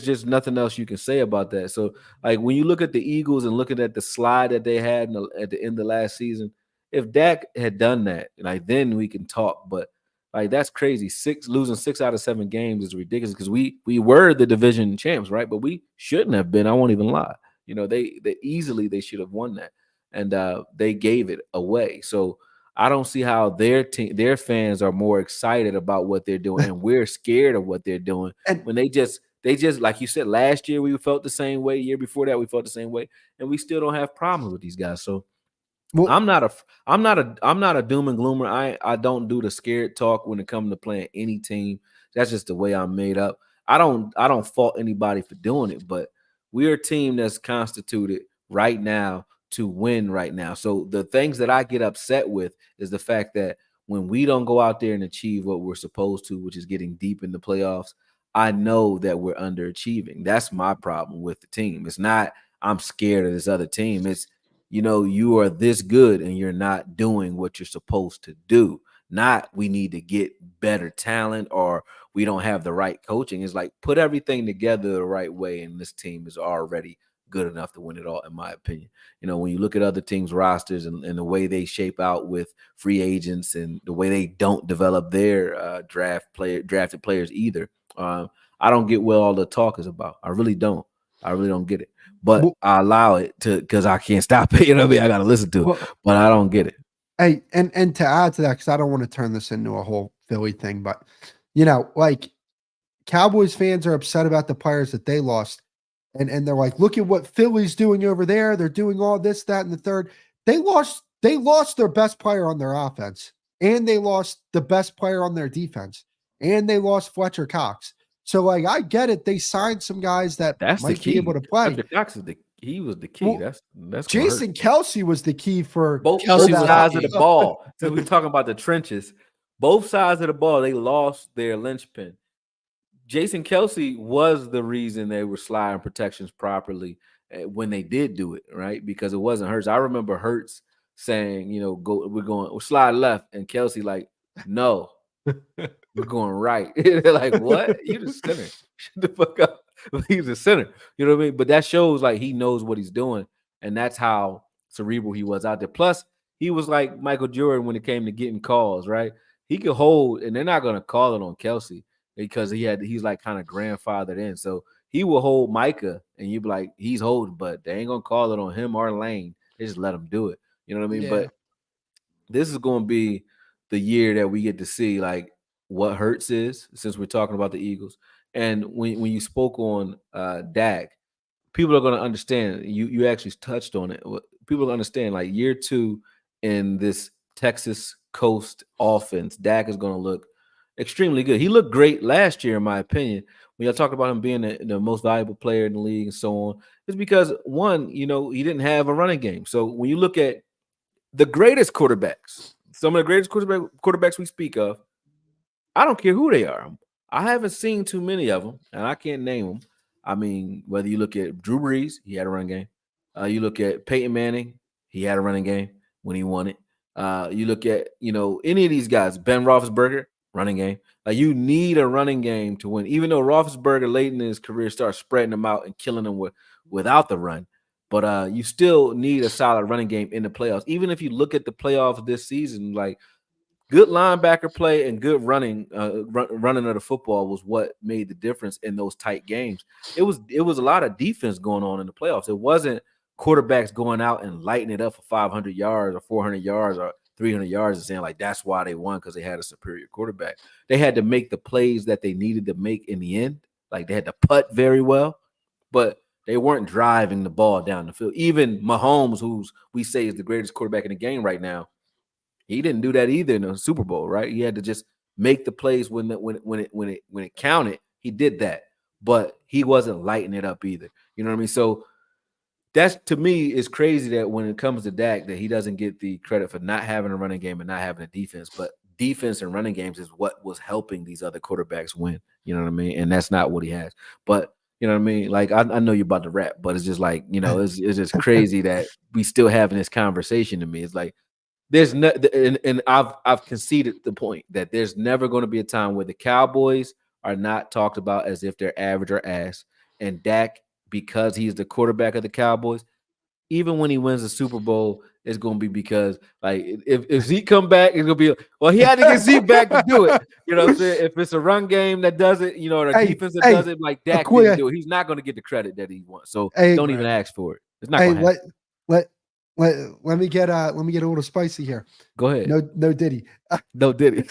just nothing else you can say about that. So like when you look at the Eagles and looking at the slide that they had at the end of last season, if Dak had done that, like then we can talk. But like that's crazy. Losing 6 out of 7 games is ridiculous because we were the division champs, right? But we shouldn't have been. I won't even lie. You know, they easily they should have won that. And they gave it away. So I don't see how their fans are more excited about what they're doing, and we're scared of what they're doing. And when they just like you said, last year we felt the same way. Year before that we felt the same way, and we still don't have problems with these guys. So I'm not a doom and gloomer. I don't do the scared talk when it comes to playing any team. That's just the way I'm made up. I don't fault anybody for doing it, but we're a team that's constituted right now to win right now. So the things that I get upset with is the fact that when we don't go out there and achieve what we're supposed to, which is getting deep in the playoffs, I know that we're underachieving. That's my problem with the team. It's not I'm scared of this other team. It's, you know, you are this good and you're not doing what you're supposed to do. Not we need to get better talent or we don't have the right coaching. It's like put everything together the right way, and this team is already good enough to win it all, in my opinion. You know, when you look at other teams' rosters and the way they shape out with free agents and the way they don't develop their drafted players either, I don't get what all the talk is about. I really don't. I really don't get it. But I allow it to because I can't stop it. You know what I mean? I got to listen to it, but I don't get it. Hey, and to add to that, because I don't want to turn this into a whole Philly thing, but you know, like Cowboys fans are upset about the players that they lost. And they're like, look at what Philly's doing over there. They're doing all this, that, and the third. They lost their best player on their offense, and they lost the best player on their defense, and they lost Fletcher Cox. So, like, I get it. They signed some guys that might be able to play. Fletcher Cox he was the key. Well, that's Jason Kelce was the key for both sides of the ball. So we're talking about the trenches. Both sides of the ball, they lost their linchpin. Jason Kelce was the reason they were sliding protections properly when they did do it, right? Because it wasn't Hurts. I remember Hurts saying, you know, we'll slide left, and Kelce like, no, we're going right. They're like, what? You the center. Shut the fuck up. He's the center. You know what I mean? But that shows like he knows what he's doing, and that's how cerebral he was out there. Plus, he was like Michael Jordan when it came to getting calls, right? He could hold, and they're not going to call it on Kelce. Because he's like kind of grandfathered in. So he will hold Micah and you'd be like, he's holding, but they ain't gonna call it on him or Lane. They just let him do it. You know what I mean? Yeah. But this is gonna be the year that we get to see like what Hurts is, since we're talking about the Eagles. And when you spoke on Dak, people are gonna understand. You actually touched on it. People understand like year 2 in this Texas Coast offense, Dak is gonna look extremely good. He looked great last year, in my opinion. When y'all talk about him being the most valuable player in the league and so on, it's because one, you know, he didn't have a running game. So when you look at the greatest quarterbacks, some of the greatest quarterbacks we speak of, I don't care who they are. I haven't seen too many of them, and I can't name them. I mean, whether you look at Drew Brees, he had a running game. You look at Peyton Manning, he had a running game when he won it. You look at, you know, any of these guys, Ben Roethlisberger, running game. Like you need a running game to win. Even though Roethlisberger late in his career started spreading them out and killing them without the run, but you still need a solid running game in the playoffs. Even if you look at the playoffs this season, like good linebacker play and good running of the football was what made the difference in those tight games. It was a lot of defense going on in the playoffs. It wasn't quarterbacks going out and lighting it up for 500 yards or 400 yards or 300 yards and saying like that's why they won because they had a superior quarterback. They had to make the plays that they needed to make in the end. Like they had to putt very well, but they weren't driving the ball down the field. Even Mahomes, who's we say is the greatest quarterback in the game right now, he didn't do that either in the Super Bowl, right? He had to just make the plays when it counted. He did that, but he wasn't lighting it up either. You know what I mean? So that's, to me, is crazy that when it comes to Dak, that he doesn't get the credit for not having a running game and not having a defense. But defense and running games is what was helping these other quarterbacks win. You know what I mean? And that's not what he has. But you know what I mean? Like I know you're about to rap, but it's just like, you know, it's just crazy that we still having this conversation. To me, it's like there's no, and I've conceded the point that there's never going to be a time where the Cowboys are not talked about as if they're average or ass, and Dak, because he's the quarterback of the Cowboys, even when he wins the Super Bowl, it's going to be because, like, if Zeke come back, it's going to be, well, he had to get Zeke back to do it. You know what I'm saying? If it's a run game that does it, you know, or a defense that does it, like Dak didn't do it, he's not going to get the credit that he wants. So don't even ask for it. It's not going to happen. Let me get a little spicy here. Go ahead. No Diddy. No Diddy.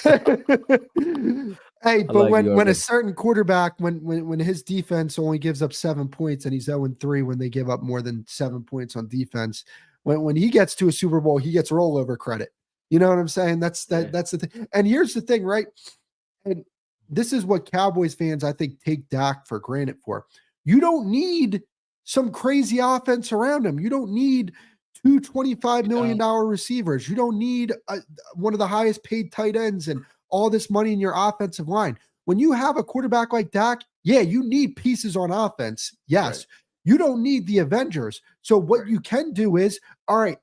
Hey, but like when a certain quarterback, when his defense only gives up 7 points and he's 0-3 when they give up more than 7 points on defense, when he gets to a Super Bowl, he gets rollover credit. You know what I'm saying? That's the thing. And here's the thing, right? And this is what Cowboys fans, I think, take Dak for granted for. You don't need some crazy offense around him. You don't need two $25 million receivers. You don't need one of the highest paid tight ends and all this money in your offensive line. When you have a quarterback like Dak, yeah, you need pieces on offense. Yes. Right. You don't need the Avengers. So what you can do is, all right,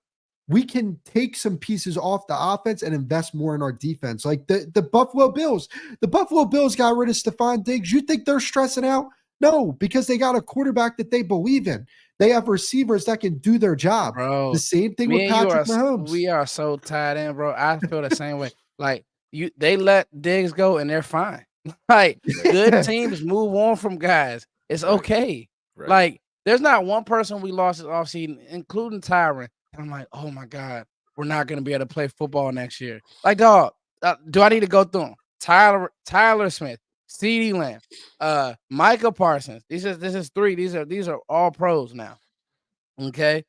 we can take some pieces off the offense and invest more in our defense. Like the Buffalo Bills. The Buffalo Bills got rid of Stephon Diggs. You think they're stressing out? No, because they got a quarterback that they believe in. They have receivers that can do their job. Bro, the same thing with Patrick Mahomes. We are so tied in, bro. I feel the same way. Like, they let Diggs go and they're fine. Like, good teams move on from guys. It's okay. Right. Like, there's not one person we lost this offseason, including Tyron. And I'm like, oh my God, we're not going to be able to play football next year. Like, dog, do I need to go through them? Tyler Smith, CeeDee Lamb, Micah Parsons. This is three. These are all pros now. Okay.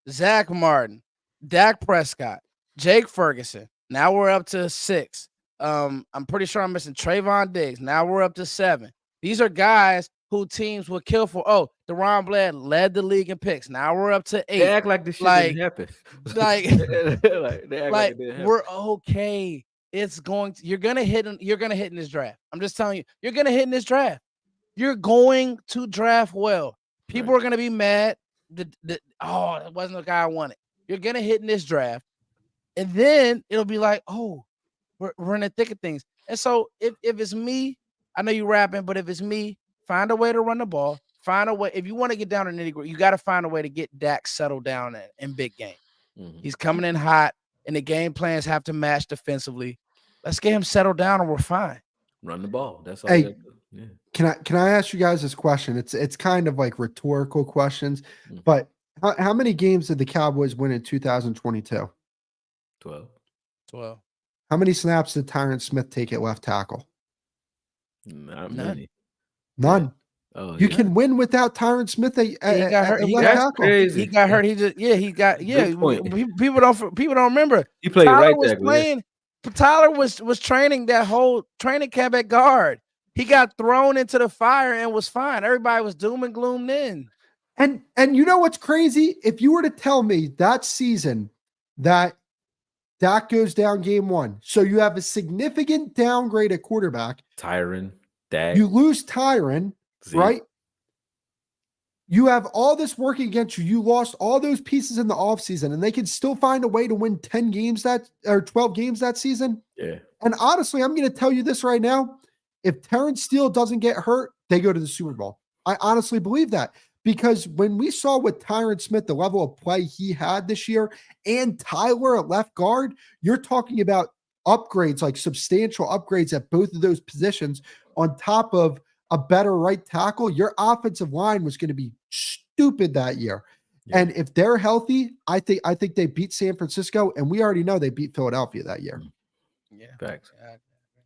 Zach Martin, Dak Prescott, Jake Ferguson. Now we're up to 6. I'm pretty sure I'm missing Trayvon Diggs. Now we're up to 7. These are guys who teams would kill for. Oh, Deron Bland led the league in picks. Now we're up to 8. They act like this shit didn't happen. Like we're okay. It's going to, you're gonna hit in this draft. I'm just telling you, you're gonna hit in this draft. You're going to draft well. People are gonna be mad. That wasn't the guy I wanted. You're gonna hit in this draft. And then it'll be like, oh, we're in the thick of things. And so if it's me, I know you rapping, but if it's me, find a way to run the ball. Find a way. If you want to get down to nitty-gritty, you got to find a way to get Dak settled down in big game. Mm-hmm. He's coming in hot, and the game plans have to match defensively. Let's get him settled down, and we're fine. Run the ball. That's all. Hey, can I ask you guys this question? It's kind of like rhetorical questions, but how many games did the Cowboys win in 2022? 12. How many snaps did Tyron Smith take at left tackle? Not many. None. Yeah. Oh, you can win without Tyron Smith. He got hurt. He got hurt. People don't remember. He played Tyler right there. Tyler was training that whole training camp at guard. He got thrown into the fire and was fine. Everybody was doom and gloom then. And you know what's crazy? If you were to tell me that season that Dak goes down game 1, so you have a significant downgrade at quarterback. Tyron, Dak. You lose Tyron, right? You have all this working against you. You lost all those pieces in the offseason, and they can still find a way to win 10 games 12 games that season. Yeah. And honestly, I'm going to tell you this right now. If Terrence Steele doesn't get hurt, they go to the Super Bowl. I honestly believe that. Because when we saw with Tyron Smith, the level of play he had this year, and Tyler at left guard, you're talking about upgrades, like substantial upgrades at both of those positions on top of a better right tackle. Your offensive line was going to be stupid that year. And if they're healthy, I think they beat San Francisco, and we already know they beat Philadelphia that year. Yeah, facts.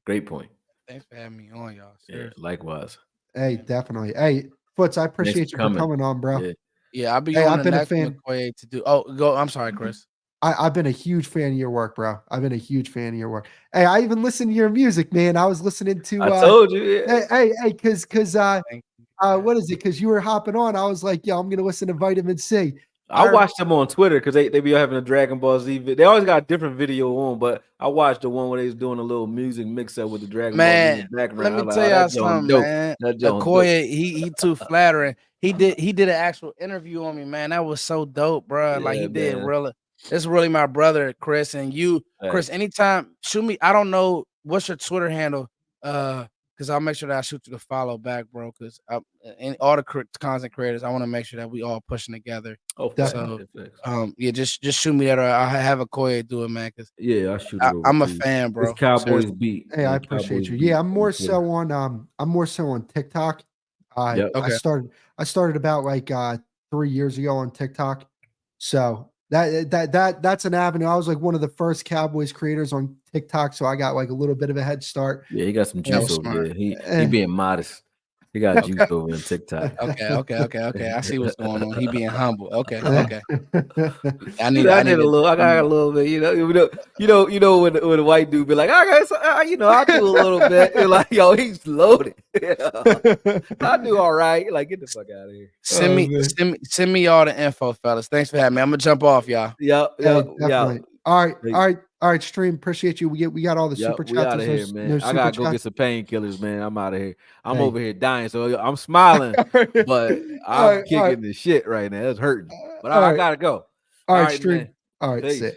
Great point. Thanks for having me on, y'all. Yeah, likewise. Hey, definitely. Hey, Foots, I appreciate you for coming on, bro. Yeah, I'll be on I've the been a next fan. Okoye to do. Oh, go. I'm sorry, Chris. I've been a huge fan of your work, bro. I've been a huge fan of your work. Hey, I even listened to your music, man. I was listening to. I told you. Yeah. Hey, because what is it? Because you were hopping on. I was like, yo, I'm gonna listen to Vitamin C. I watched them on Twitter because they be having a Dragon Ball Z video. They always got a different video on, but I watched the one where they was doing a little music mix up with the Dragon Ball Z in the background. Let me tell y'all something, man. Okoye, he too flattering. He did an actual interview on me, man. That was so dope, bro. Like he did really. It's really my brother, Chris, and you, Chris. Anytime, shoot me. I don't know what's your Twitter handle, because I'll make sure that I shoot you the follow back, bro. Because all the content creators, I want to make sure that we all pushing together. Oh, so yeah, just shoot me that, or I'll have Okoye do it, man. Because I'll shoot it over. I'm a fan, bro. It's Cowboys beat. Hey, I appreciate you. Yeah, I'm more so on TikTok. I started about like 3 years ago on TikTok, so. That's an avenue. I was like one of the first Cowboys creators on TikTok, so I got like a little bit of a head start. Yeah, he got some juice over there. He being modest. He got juice over in TikTok. Okay. I see what's going on. He being humble. Okay. I got a little bit. You know when the white dude be like, I'll do a little bit. You're like, yo, he's loaded. I do all right. Like, get the fuck out of here. Send me all the info, fellas. Thanks for having me. I'm gonna jump off, y'all. Yeah. All right, stream. Appreciate you. We got all the super chats. We out of here, man. I gotta go get some painkillers, man. I'm out of here. I'm over here dying, so I'm smiling, but I'm kicking the shit right now. It's hurting, but I gotta go. All right, stream. All right, sit.